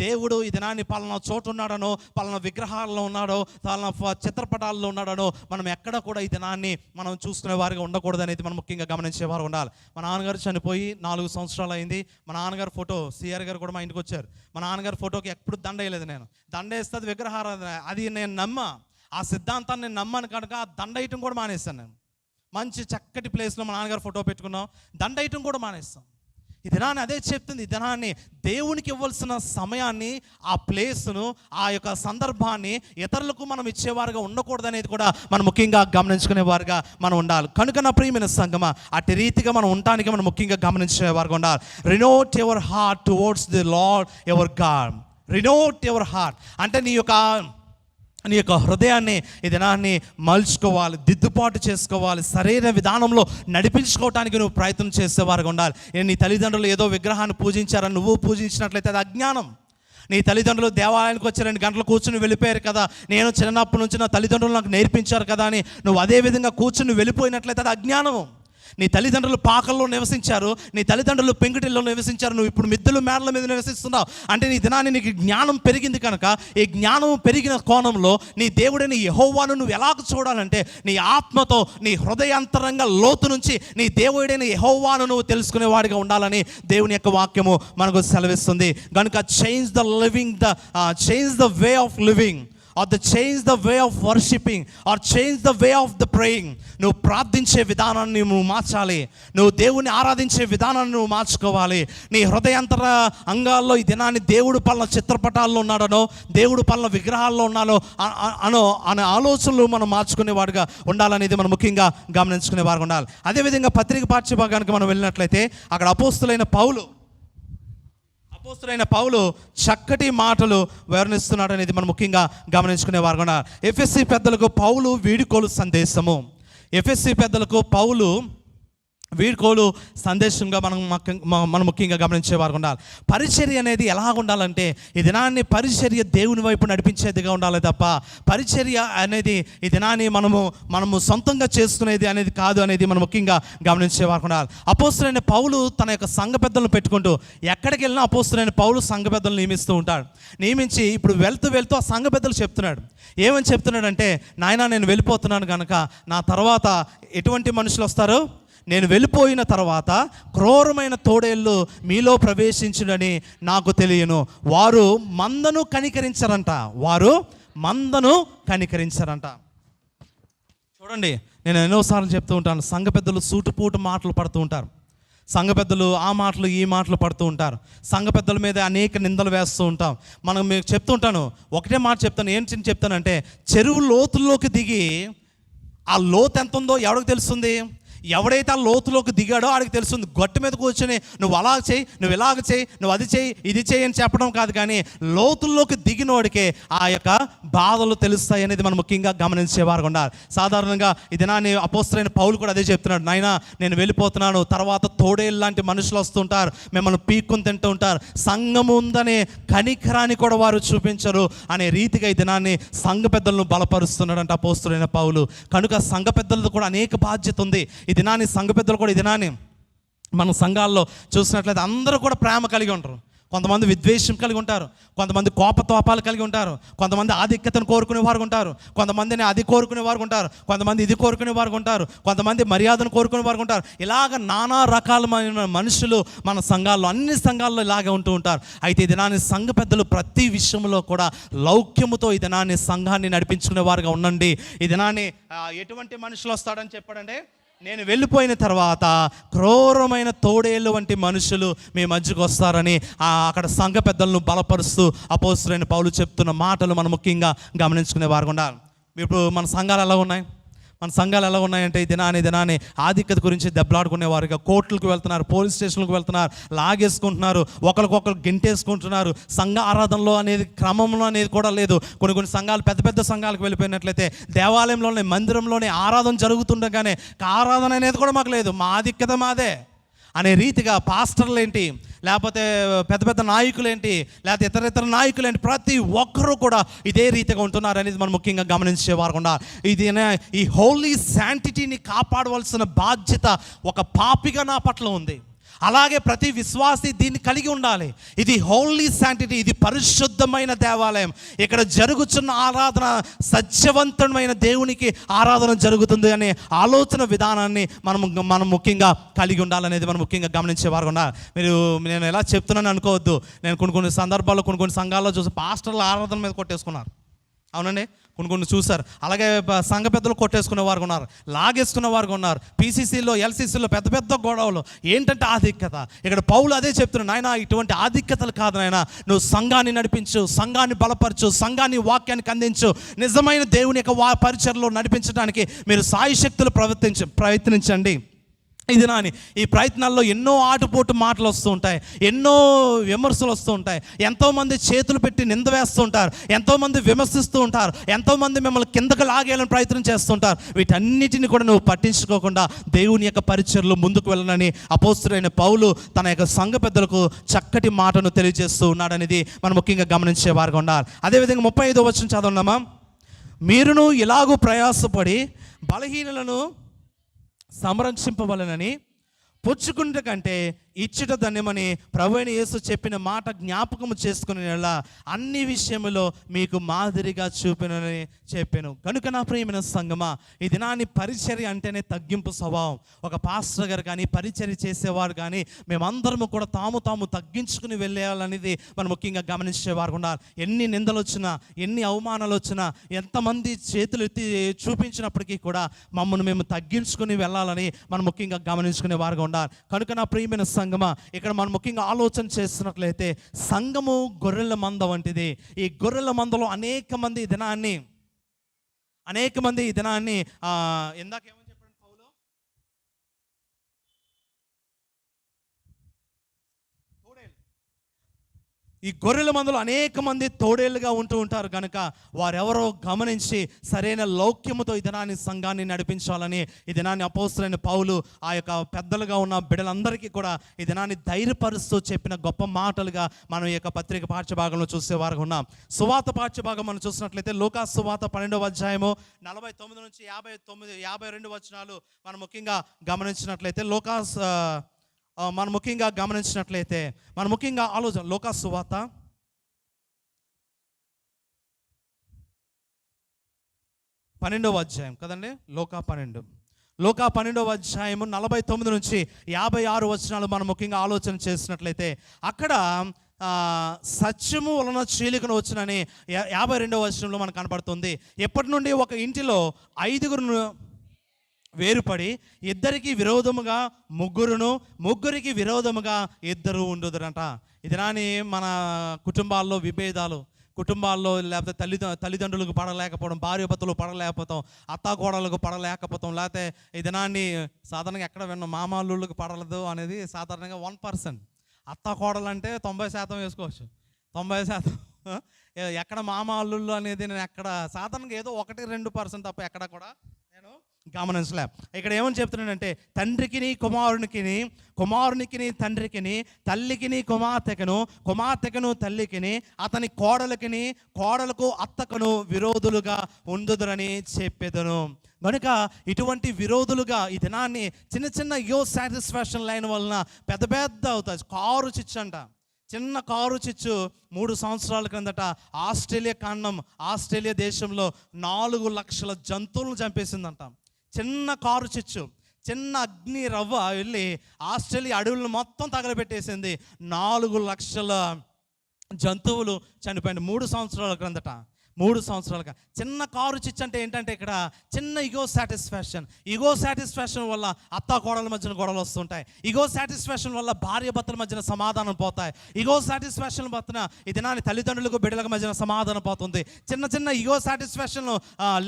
దేవుడు ఈ దినాన్ని పలానా చోటు ఉన్నాడనో, పలానా విగ్రహాల్లో ఉన్నాడో, పలానా చిత్రపటాల్లో ఉన్నాడనో మనం ఎక్కడ కూడా ఈ దినాన్ని మనం చూసుకునే వారిగా ఉండకూడదు అనేది మనం ముఖ్యంగా గమనించేవారు ఉండాలి. మా నాన్నగారు చనిపోయి 4 సంవత్సరాలు అయింది. మా నాన్నగారు ఫోటో, సిఆర్ గారు కూడా మా ఇంటికి వచ్చారు. మా నాన్నగారు ఫోటోకి ఎప్పుడు దండ వేయలేదు. నేను దండ వేస్తే అది విగ్రహారాధన, అది నేను ఆ సిద్ధాంతాన్ని నమ్మను కనుక ఆ దండ వేయటం కూడా మానేస్తాను. నేను మంచి చక్కటి ప్లేస్లో మా నాన్నగారు ఫోటో పెట్టుకున్నాం, దండ వేయటం కూడా మానేస్తాం. ఈ దినాన్ని అదే చెప్తుంది, ఈ దినాన్ని దేవునికి ఇవ్వాల్సిన సమయాన్ని, ఆ ప్లేస్ను, ఆ యొక్క సందర్భాన్ని ఇతరులకు మనం ఇచ్చేవారుగా ఉండకూడదు అనేది కూడా మనం ముఖ్యంగా గమనించుకునేవారుగా మనం ఉండాలి. కనుక నా ప్రియమైన సంగమా, అటు రీతిగా మనం ఉండటానికి మనం ముఖ్యంగా గమనించేవారుగా ఉండాలి. Renote your heart towards the Lord your God. Renote your heart అంటే నీ యొక్క నీ యొక్క హృదయాన్ని ఈ దినాన్ని మలుచుకోవాలి, దిద్దుబాటు చేసుకోవాలి, సరైన విధానంలో నడిపించుకోవటానికి నువ్వు ప్రయత్నం చేసేవారుగా ఉండాలి. నీ తల్లిదండ్రులు ఏదో విగ్రహాన్ని పూజించారని నువ్వు పూజించినట్లయితే అది అజ్ఞానం. నీ తల్లిదండ్రులు దేవాలయానికి వచ్చి 2 గంటలు కూర్చుని వెళ్ళిపోయారు కదా, నేను చిన్నప్పటి నుంచి నా తల్లిదండ్రులు నాకు నేర్పించారు కదా అని నువ్వు అదే విధంగా కూర్చుని వెళ్ళిపోయినట్లయితే అది అజ్ఞానము. నీ తల్లిదండ్రులు పాకల్లో నివసించారు, నీ తల్లిదండ్రులు పెంకుటిల్లో నివసించారు, నువ్వు ఇప్పుడు మిద్దెలు మేడల మీద నివసిస్తున్నావు అంటే నీ దినాన్ని నీకు జ్ఞానం పెరిగింది కనుక ఈ జ్ఞానం పెరిగిన కోణంలో నీ దేవుడైన యెహోవాను నువ్వు ఎలాగ చూడాలంటే నీ ఆత్మతో, నీ హృదయాంతరంగ లోతు నుంచి నీ దేవుడైన యెహోవాను నువ్వు తెలుసుకునేవాడిగా ఉండాలని దేవుని యొక్క వాక్యము మనకు సెలవిస్తుంది. కనుక change the way of living or the change the way of worshiping or change the way of the praying. నువ్వు ప్రార్థించే విధానాన్ని నువ్వు మార్చాలి, నువ్వు దేవుని ఆరాధించే విధానాన్ని నువ్వు మార్చుకోవాలి. నీ హృదయాంతర అంగాల్లో ఈ దినాన్ని దేవుడు పట్ల చిత్రపటాల్లో ఉన్నాడనో, దేవుడు పట్ల విగ్రహాల్లో ఉన్నాలో అనే ఆలోచనలు మనం మార్చుకునేవాడుగా ఉండాలనేది మనం ముఖ్యంగా గమనించుకునేవారుగా ఉండాలి. అదేవిధంగా పత్రిక పాఠ్యభాగానికి మనం వెళ్ళినట్లయితే అక్కడ అపోస్తులైన పౌలు చక్కటి మాటలు వివరణిస్తున్నాడు అనేది మనం ముఖ్యంగా గమనించుకునేవారు కూడా. ఎఫెసీ పెద్దలకు పౌలు వీడుకోలు సందేశము, ఎఫెసీ పెద్దలకు పౌలు వీడుకోలు సందేశంగా మనం ముఖ్యంగా గమనించేవారు ఉండాలి. పరిచర్య అనేది ఎలా ఉండాలంటే ఈ దినాన్ని పరిచర్య దేవుని వైపు నడిపించేదిగా ఉండాలి తప్ప పరిచర్య అనేది ఈ దినాన్ని మనము సొంతంగా చేసుకునేది అనేది కాదు అనేది మనం ముఖ్యంగా గమనించేవారు ఉండాలి. అపోస్తులైన పౌలు తన యొక్క సంఘ పెద్దలను పెట్టుకుంటూ ఎక్కడికి వెళ్ళినా అపోస్తులైన పౌలు సంఘ పెద్దలు నియమిస్తూ ఉంటాడు. నియమించి ఇప్పుడు వెళ్తూ ఆ సంఘ పెద్దలు చెప్తున్నాడు. ఏమని చెప్తున్నాడంటే, నాయనా నేను వెళ్ళిపోతున్నాను కనుక నా తర్వాత ఎటువంటి మనుషులు వస్తారు, నేను వెళ్ళిపోయిన తర్వాత క్రూరమైన తోడేళ్ళు మీలో ప్రవేశించుడని నాకు తెలియను, వారు మందను కనికరించరంట. చూడండి, నేను ఎన్నోసార్లు చెప్తూ ఉంటాను, సంఘ పెద్దలు సూటుపూటు మాటలు పడుతూ ఉంటారు, సంఘ పెద్దలు ఆ మాటలు ఈ మాటలు పడుతూ ఉంటారు, సంఘ పెద్దల మీద అనేక నిందలు వేస్తూ ఉంటాం. మీకు చెప్తూ ఉంటాను, ఒకటే మాట చెప్తాను, ఏంటి చెప్తానంటే, చెరువు లోతుల్లోకి దిగి ఆ లోతు ఎంత ఉందో ఎవరికి తెలుస్తుంది? ఎవడైతే ఆ లోతులోకి దిగాడో ఆడికి తెలుస్తుంది. గొట్టు మీద కూర్చొని నువ్వు అలా చేయి, నువ్వు ఇలాగ చేయి, నువ్వు అది చేయి, ఇది చేయి అని చెప్పడం కాదు, కానీ లోతుల్లోకి దిగినోడికే ఆ యొక్క బాధలు తెలుస్తాయి అనేది మనం ముఖ్యంగా గమనించేవారు ఉండాలి. సాధారణంగా ఈ దినాన్ని అపోస్తలుడైన పౌలు కూడా అదే చెప్తున్నాడు, నాయనా నేను వెళ్ళిపోతున్నాను, తర్వాత తోడేళ్ళు లాంటి మనుషులు వస్తుంటారు, మిమ్మల్ని పీక్కుని తింటూ ఉంటారు, సంఘం ఉందనే కనికరాన్ని కూడా వారు చూపించరు అనే రీతిగా ఈ దినాన్ని సంఘ పెద్దలను బలపరుస్తున్నాడంట అపోస్తలుడైన పౌలు. కనుక సంఘ పెద్దలతో కూడా అనేక బాధ్యత ఉంది. ఈ దినాన్ని సంఘ పెద్దలు కూడా ఈ దినాన్ని మన సంఘాల్లో చూసినట్లయితే అందరూ కూడా ప్రేమ కలిగి ఉంటారు. కొంతమంది విద్వేషం కలిగి ఉంటారు, కొంతమంది కోపతోపాలు కలిగి ఉంటారు, కొంతమంది ఆధిక్యతను కోరుకునేవారు ఉంటారు, కొంతమందిని అది కోరుకునేవారు ఉంటారు, కొంతమంది ఇది కోరుకునేవారు ఉంటారు, కొంతమంది మర్యాదను కోరుకునేవారు ఉంటారు. ఇలాగ నానా రకాలమైన మనుషులు మన సంఘాల్లో, అన్ని సంఘాల్లో ఇలాగే ఉంటూ ఉంటారు. అయితే ఈ దినాన్ని సంఘ పెద్దలు ప్రతి విషయంలో కూడా లౌక్యముతో ఈ దినాన్ని సంఘాన్ని నడిపించుకునే వారుగా ఉండండి. ఈ దినాన్ని ఎటువంటి మనుషులు వస్తాడని చెప్పాడంటే, నేను వెళ్ళిపోయిన తర్వాత క్రూరమైన తోడేళ్ళు వంటి మనుషులు మీ మధ్యకు వస్తారని అక్కడ సంఘ పెద్దలను బలపరుస్తూ అపోస్తలుడైన పౌలు చెప్తున్న మాటలు మనం ముఖ్యంగా గమనించుకునే వారు ఉండాలి. ఇప్పుడు మన సంఘాలు ఎలా ఉన్నాయంటే ఈ దినాన్ని ఆధిక్యత గురించి దెబ్బలాడుకునేవారుగా కోర్టులకు వెళ్తున్నారు, పోలీస్ స్టేషన్లకు వెళ్తున్నారు, లాగేసుకుంటున్నారు, ఒకరికొకరు గింటేసుకుంటున్నారు. సంఘ ఆరాధనలో అనేది క్రమంలో అనేది కూడా లేదు. కొన్ని సంఘాలు పెద్ద సంఘాలకు వెళ్ళిపోయినట్లయితే దేవాలయంలోనే, మందిరంలోనే ఆరాధన జరుగుతుండగానే ఆరాధన అనేది కూడా మాకు లేదు, మా ఆధిక్యత మాదే అనే రీతిగా పాస్టర్లు ఏంటి, లేకపోతే పెద్ద నాయకులు ఏంటి, లేకపోతే ఇతర నాయకులు ఏంటి, ప్రతి ఒక్కరూ కూడా ఇదే రీతిగా ఉంటున్నారు అనేది మనం ముఖ్యంగా గమనించేవారు ఉండాలి. ఈ హోలీ శాంటిటీని కాపాడవలసిన బాధ్యత ఒక పాపిగా నా పట్ల ఉంది. అలాగే ప్రతి విశ్వాసి దీన్ని కలిగి ఉండాలి. ఇది హోలీ శాంటిటీ, ఇది పరిశుద్ధమైన దేవాలయం. ఇక్కడ జరుగుతున్న ఆరాధన సత్యవంతమైన దేవునికి ఆరాధన జరుగుతుంది అనే ఆలోచన విధానాన్ని మనం ముఖ్యంగా కలిగి ఉండాలనేది మనం ముఖ్యంగా గమనించేవారు ఉండాలి. నేను ఎలా చెప్తున్నాను అనుకోవద్దు. నేను కొన్ని సందర్భాల్లో కొన్ని సంఘాల్లో చూసి పాస్టర్ల ఆరాధన మీద కొట్టేసుకున్నారు. అవునండి, కొన్ని చూసారు. అలాగే సంఘ పెద్దలు కొట్టేసుకునే వారు ఉన్నారు, లాగేసుకునే వారు ఉన్నారు. పీసీసీలో, ఎల్సీసీలో పెద్ద గొడవలు. ఏంటంటే ఆధిక్యత. ఇక్కడ పౌలు అదే చెప్తున్నాడు, నాయన ఇటువంటి ఆధిక్యతలు కాదు నాయన, నువ్వు సంఘాన్ని నడిపించు, సంఘాన్ని బలపరచు, సంఘాన్ని వాక్యానికి అందించు. నిజమైన దేవుని యొక్క పరిచర్లో నడిపించడానికి మీరు సాయశక్తులు ప్రయత్నించండి. ఇది నాని ఈ ప్రయత్నాల్లో ఎన్నో ఆటుపోటు మాటలు వస్తూ ఉంటాయి, ఎన్నో విమర్శలు వస్తూ ఉంటాయి, ఎంతోమంది చేతులు పెట్టి నింద వేస్తూ ఉంటారు, ఎంతోమంది విమర్శిస్తూ ఉంటారు, ఎంతోమంది మిమ్మల్ని కిందకు లాగేయాలని ప్రయత్నం చేస్తుంటారు. వీటన్నిటిని కూడా నువ్వు పట్టించుకోకుండా దేవుని యొక్క పరిచర్లో ముందుకు వెళ్ళనని అపోస్తలుడైన పౌలు తన యొక్క సంఘ పెద్దలకు చక్కటి మాటను తెలియజేస్తూ ఉన్నాడనేది మనం ముఖ్యంగా గమనించే వారుగా ఉండాలి. అదేవిధంగా 35వ వచనం చదవన్నామా, మీరును ఇలాగూ ప్రయాసపడి బలహీనులను సంరక్షింపవలనని పుచ్చుకుంట కంటే ఇచ్చుట ధన్యమని ప్రభువైన యేసు చెప్పిన మాట జ్ఞాపకము చేసుకునేలా అన్ని విషయములో మీకు మాదిరిగా చూపినని చెప్పాను. కనుక నా ప్రియమైన సంగమా, ఈ దినాన్ని పరిచర్య అంటేనే తగ్గింపు స్వభావం. ఒక పాస్టర్ గారు కానీ పరిచర్య చేసేవారు కానీ మేమందరము కూడా తాము తగ్గించుకుని వెళ్ళేయాలనేది మనం ముఖ్యంగా గమనించేవారు ఉండాలి. ఎన్ని నిందలు వచ్చినా, ఎన్ని అవమానాలు వచ్చినా, ఎంతమంది చేతులు ఎత్తి చూపించినప్పటికీ కూడా మమ్మల్ని మేము తగ్గించుకుని వెళ్ళాలని మనం ముఖ్యంగా గమనించుకునే వారుగా ఉండాలి. కనుక నా ప్రియమైన సంఘమా, ఇక్కడ మనం ముఖ్యంగా ఆలోచన చేస్తున్నట్లయితే సంఘము గొర్రెల మంద వంటిది. ఈ గొర్రెల మందలో అనేక మంది ఈ దినాన్ని ఇందాక ఏమని చెప్పండి పౌలు, ఈ గొర్రెల మందలో అనేక మంది తోడేళ్ళుగా ఉంటూ ఉంటారు. కనుక వారెవరో గమనించి సరైన లౌక్యముతో ఈ దినాన్ని సంఘాన్ని నడిపించాలని ఈ దినాన్ని అపోస్తలుడైన పౌలు ఆ యొక్క పెద్దలుగా ఉన్న బిడ్డలందరికీ కూడా ఈ దినాన్ని ధైర్యపరుస్తూ చెప్పిన గొప్ప మాటలుగా మనం ఈ యొక్క పత్రిక పాఠ్యభాగంలో చూసేవారుగా ఉన్నాం. సువార్త పాఠ్యభాగం మనం చూసినట్లయితే లూకా సువార్త 12వ అధ్యాయము 49 నుంచి 52 వచనాలు మనం ముఖ్యంగా గమనించినట్లయితే మనం ముఖ్యంగా ఆలోచన లూకా సువార్త 12వ అధ్యాయం కదండి, లూకా 12వ అధ్యాయము 49 నుంచి 56 వచనాలు మనం ముఖ్యంగా ఆలోచన చేసినట్లయితే అక్కడ సత్యము వలన చీలికను వచ్చునని 52వ వచనంలో మనకు కనపడుతుంది. ఎప్పటి నుండి ఒక ఇంటిలో 5 వేరుపడి ఇద్దరికి విరోధముగా ముగ్గురికి విరోధముగా 2 ఉండుదురంట. ఇది నాని మన కుటుంబాల్లో విభేదాలు, కుటుంబాల్లో లేకపోతే తల్లిదండ్రులకు పడలేకపోవడం, భార్యాభర్తలు పడలేకపోతాం, అత్తాకోడళ్ళకు పడలేకపోతాం, లేకపోతే ఈ దినాన్ని సాధారణంగా ఎక్కడ విన్నాం మామాళ్ళకు పడలేదు అనేది సాధారణంగా 1%. అత్తాకోడలు అంటే 90% వేసుకోవచ్చు, 90%. ఎక్కడ మామాళ్ళు అనేది నేను ఎక్కడ సాధారణంగా ఏదో 1-2% తప్ప ఎక్కడ కూడా నేను గమనించలే. ఇక్కడ ఏమని చెప్తున్నాడంటే తండ్రికిని కుమారునికి తండ్రికిని, తల్లికిని కుమార్తెకును తల్లికిని, అతని కోడలకు అత్తకును విరోధులుగా ఉండుదురని చెప్పెదను. కనుక ఇటువంటి విరోధులుగా ఈ దినాన్ని చిన్న యో సాటిస్ఫాక్షన్ లైన్ వలన పెద్ద అవుతాయి. కారు చిచ్చు అంట, చిన్న కారు చిచ్చు 3 సంవత్సరాల క్రిందట ఆస్ట్రేలియా దేశంలో 4 లక్షల జంతువులను చంపేసిందంట. చిన్న కారు చిచ్చు, చిన్న అగ్ని రవ్వ వెళ్ళి ఆస్ట్రేలియా అడవులను మొత్తం తగలబెట్టేసింది. 4 లక్షల జంతువులు చనిపోయింది 3 సంవత్సరాల క్రిందట. 3 సంవత్సరాలుగా చిన్న కారు చిచ్చు అంటే ఏంటంటే ఇక్కడ చిన్న ఈగో సాటిస్ఫాక్షన్ వల్ల అత్తాకోడల మధ్యన గొడవలు వస్తుంటాయి. ఈగో సాటిస్ఫాక్షన్ వల్ల భార్యాభర్తల మధ్యన సమాధానం పోతాయి. ఈగో సాటిస్ఫాక్షన్ పట్ల ఈ దినాన్ని తల్లిదండ్రులకు బిడ్డలకు మధ్యన సమాధానం పోతుంది. చిన్న ఈగో సాటిస్ఫాక్షన్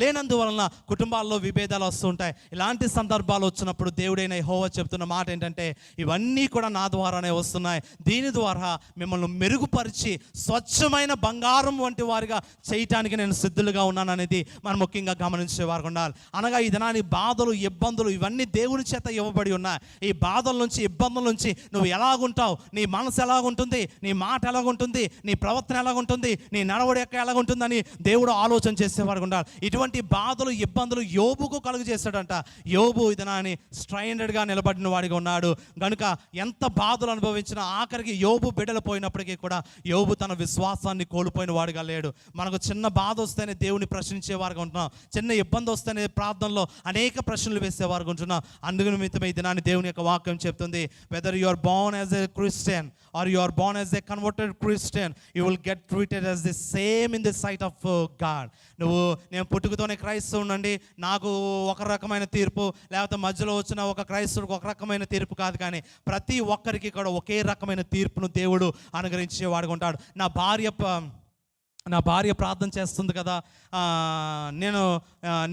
లేనందువలన కుటుంబాల్లో విభేదాలు వస్తుంటాయి. ఇలాంటి సందర్భాలు వచ్చినప్పుడు దేవుడైన యెహోవా చెప్తున్న మాట ఏంటంటే ఇవన్నీ కూడా నా ద్వారానే వస్తున్నాయి, దీని ద్వారా మిమ్మల్ని మెరుగుపరిచి స్వచ్ఛమైన బంగారం వంటి వారిగా చేయటానికి నేను సిద్ధులుగా ఉన్నాను అనేది మనం ముఖ్యంగా గమనించేవారు ఉండాలి. అనగా ఈ దినాన్ని బాధలు, ఇబ్బందులు ఇవన్నీ దేవుని చేత ఇవ్వబడి ఉన్నాయి. ఈ బాధల నుంచి, ఇబ్బందుల నుంచి నువ్వు ఎలాగుంటావు, నీ మనసు ఎలాగుంటుంది, నీ మాట ఎలాగుంటుంది, నీ ప్రవర్తన ఎలాగుంటుంది, నీ నడవడి ఎలాగుంటుందని దేవుడు ఆలోచన చేసేవారు ఉండాలి. ఇటువంటి బాధలు, ఇబ్బందులు యోబుకు కలుగు చేశాడంట. యోబు ఈ దినాన్ని స్ట్రైండెడ్గా నిలబడిన వాడిగా ఉన్నాడు. కనుక ఎంత బాధలు అనుభవించినా ఆఖరికి యోబు బిడ్డలు పోయినప్పటికీ కూడా యోబు తన విశ్వాసాన్ని కోల్పోయిన వాడిగా లేడు. మనకు చిన్న బాధ వస్తేనే దేవుని ప్రశ్నించేవారుగా ఉంటున్నాం, చిన్న ఇబ్బంది వస్తేనే ప్రార్థనలో అనేక ప్రశ్నలు వేసేవారుగా ఉంటున్నాం. అందుకు నిమిత్తమే ఈ దినాన్ని దేవుని యొక్క వాక్యం చెప్తుంది, whether you are born as a Christian or you are born as a converted Christian, you will get treated as the same in the sight of God. నేను పుట్టుకతోనే క్రైస్తవునండి, నాకు ఒక రకమైన తీర్పు, లేకపోతే మధ్యలో వచ్చిన ఒక క్రైస్తవుడికి ఒక రకమైన తీర్పు కాదు, కానీ ప్రతి ఒక్కరికి కూడా ఒకే రకమైన తీర్పును దేవుడు అనుగ్రహించేవాడుగా ఉంటాడు. నా భార్య ప్రార్థన చేస్తుంది కదా, నేను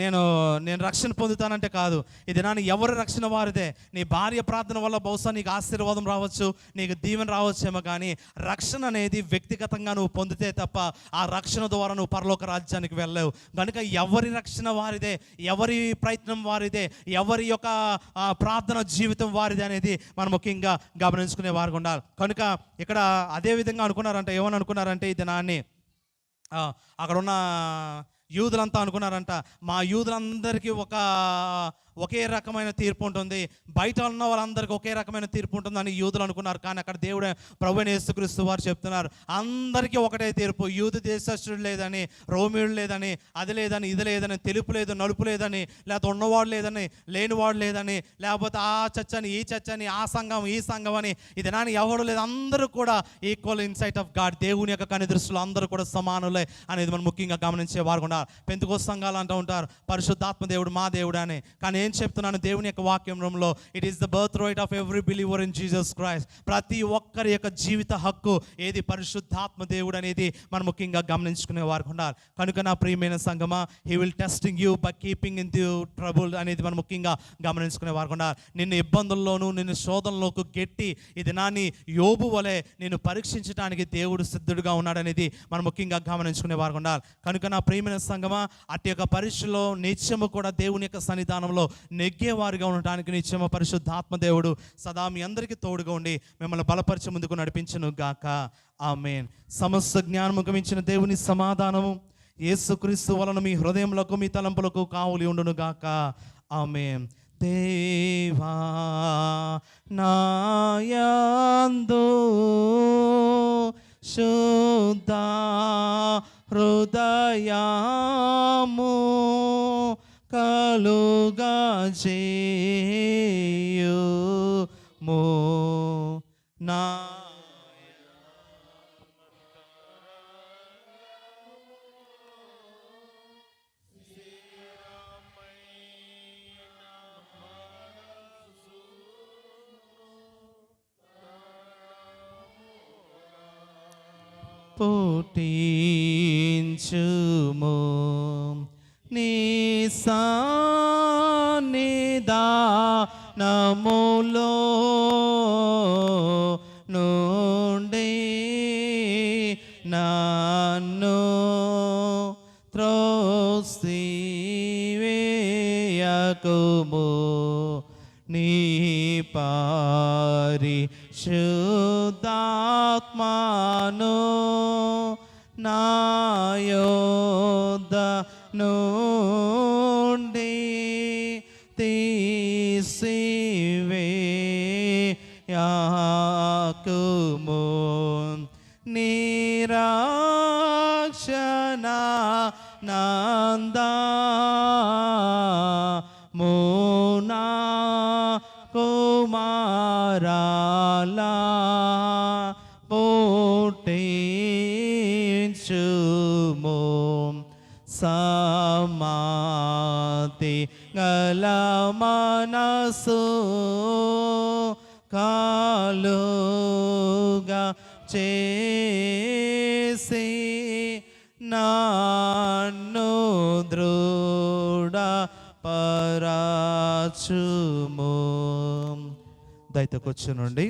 నేను నేను రక్షణ పొందుతానంటే కాదు. ఇది నాన్న ఎవరి రక్షణ వారిదే. నీ భార్య ప్రార్థన వల్ల బహుశా నీకు ఆశీర్వాదం రావచ్చు, నీకు దీవెన రావచ్చేమో, కానీ రక్షణ అనేది వ్యక్తిగతంగా నువ్వు పొందితే తప్ప ఆ రక్షణ ద్వారా నువ్వు పరలోక రాజ్యానికి వెళ్ళలేవు. కనుక ఎవరి రక్షణ వారిదే, ఎవరి ప్రయత్నం వారిదే, ఎవరి యొక్క ప్రార్థన జీవితం వారిదే అనేది మనం ముఖ్యంగా గమనించుకునే వారు ఉండాలి. కనుక ఇక్కడ అదే విధంగా అనుకున్నారంట. ఏమని అనుకున్నారంటే, ఈ దినాన్ని అక్కడ ఉన్న యూదులంతా అనుకున్నారంట, మా యూదులందరికీ ఒకే రకమైన తీర్పు ఉంటుంది, బయట ఉన్న వాళ్ళందరికీ ఒకే రకమైన తీర్పు ఉంటుందని యూదులు అనుకున్నారు. కానీ అక్కడ దేవుడు ప్రభువైన యేసుక్రీస్తు వారు చెప్తున్నారు, అందరికీ ఒకటే తీర్పు. యూదు దేశస్థుడు లేదని, రోమియుడు లేదని, అది లేదని, ఇది లేదని, తెలుపు లేదు, నలుపు లేదని, లేకపోతే ఉన్నవాడు లేదని, లేనివాడు లేదని, లేకపోతే ఆ చర్చ్ అని, ఈ చర్చ్ అని, ఆ సంఘం ఈ సంఘం అని, ఇది నాని ఎవడు లేదు. అందరూ కూడా ఈక్వల్ ఇన్సైట్ ఆఫ్ గాడ్, దేవుని యొక్క కని దృష్టిలో అందరూ కూడా సమానులే అనేది మనం ముఖ్యంగా గమనించే వారు ఉన్నారు. పెంతెకోస్తు సంఘాలు అంటూ ఉంటారు పరిశుద్ధాత్మ దేవుడు మా దేవుడు అని. కానీ ఏం చెప్తున్నాను, దేవుని యొక్క వాక్యంలో it is the birth right of every believer in Jesus Christ. ప్రతి ఒక్కరి యొక్క జీవిత హక్కు ఏది, పరిశుద్ధాత్మ దేవుడు అనేది మనం ముఖ్యంగా గమనించుకునే వారు ఉండాలి. కనుక నా ప్రియమైన సంగమా, he will testing you by keeping in the trouble అనేది మనం ముఖ్యంగా గమనించుకునే వారు ఉండాలి. నిన్ను ఇబ్బందుల్లోనూ, నిన్ను శోధనలోకి గెట్టి ఇది నాని యోబు వలె నేను పరీక్షించడానికి దేవుడు సిద్ధుడుగా ఉన్నాడనేది మనం ముఖ్యంగా గమనించుకునే వారు ఉండాలి. కనుక నా ప్రియమైన సంగమా, అట్టి యొక్క పరీక్షలో నిత్యము కూడా దేవుని యొక్క సన్నిధానంలో నెగ్గేవారుగా ఉండటానికి నిత్యము పరిశుద్ధాత్మ దేవుడు సదా మీ అందరికీ తోడుగా ఉండి మిమ్మల్ని బలపరిచి ముందుకు నడిపించును గాక. ఆమేన్. సమస్త జ్ఞానము గమించిన దేవుని సమాధానము యేసుక్రీస్తు వలన మీ హృదయములకు, మీ తలంపులకు కావులి ఉండును గాక. ఆమేన్. దేవా నాయందు శుద్ధ హృదయము కలుగా చేయుము నా పుట్టించుము నీ సన్నిధానములో నుండి నన్ను త్రోసివేయకుము నీ పరిశుద్ధాత్మను నా యొద్ద నుండి తీసివేయకుము నిరక్షణ నందమునా కుమారాలా పుట్టించుము సమాధి గల మనసు కాలుగా చేసి నన్ను దృఢ పరచుము. దయతో కూర్చునండి.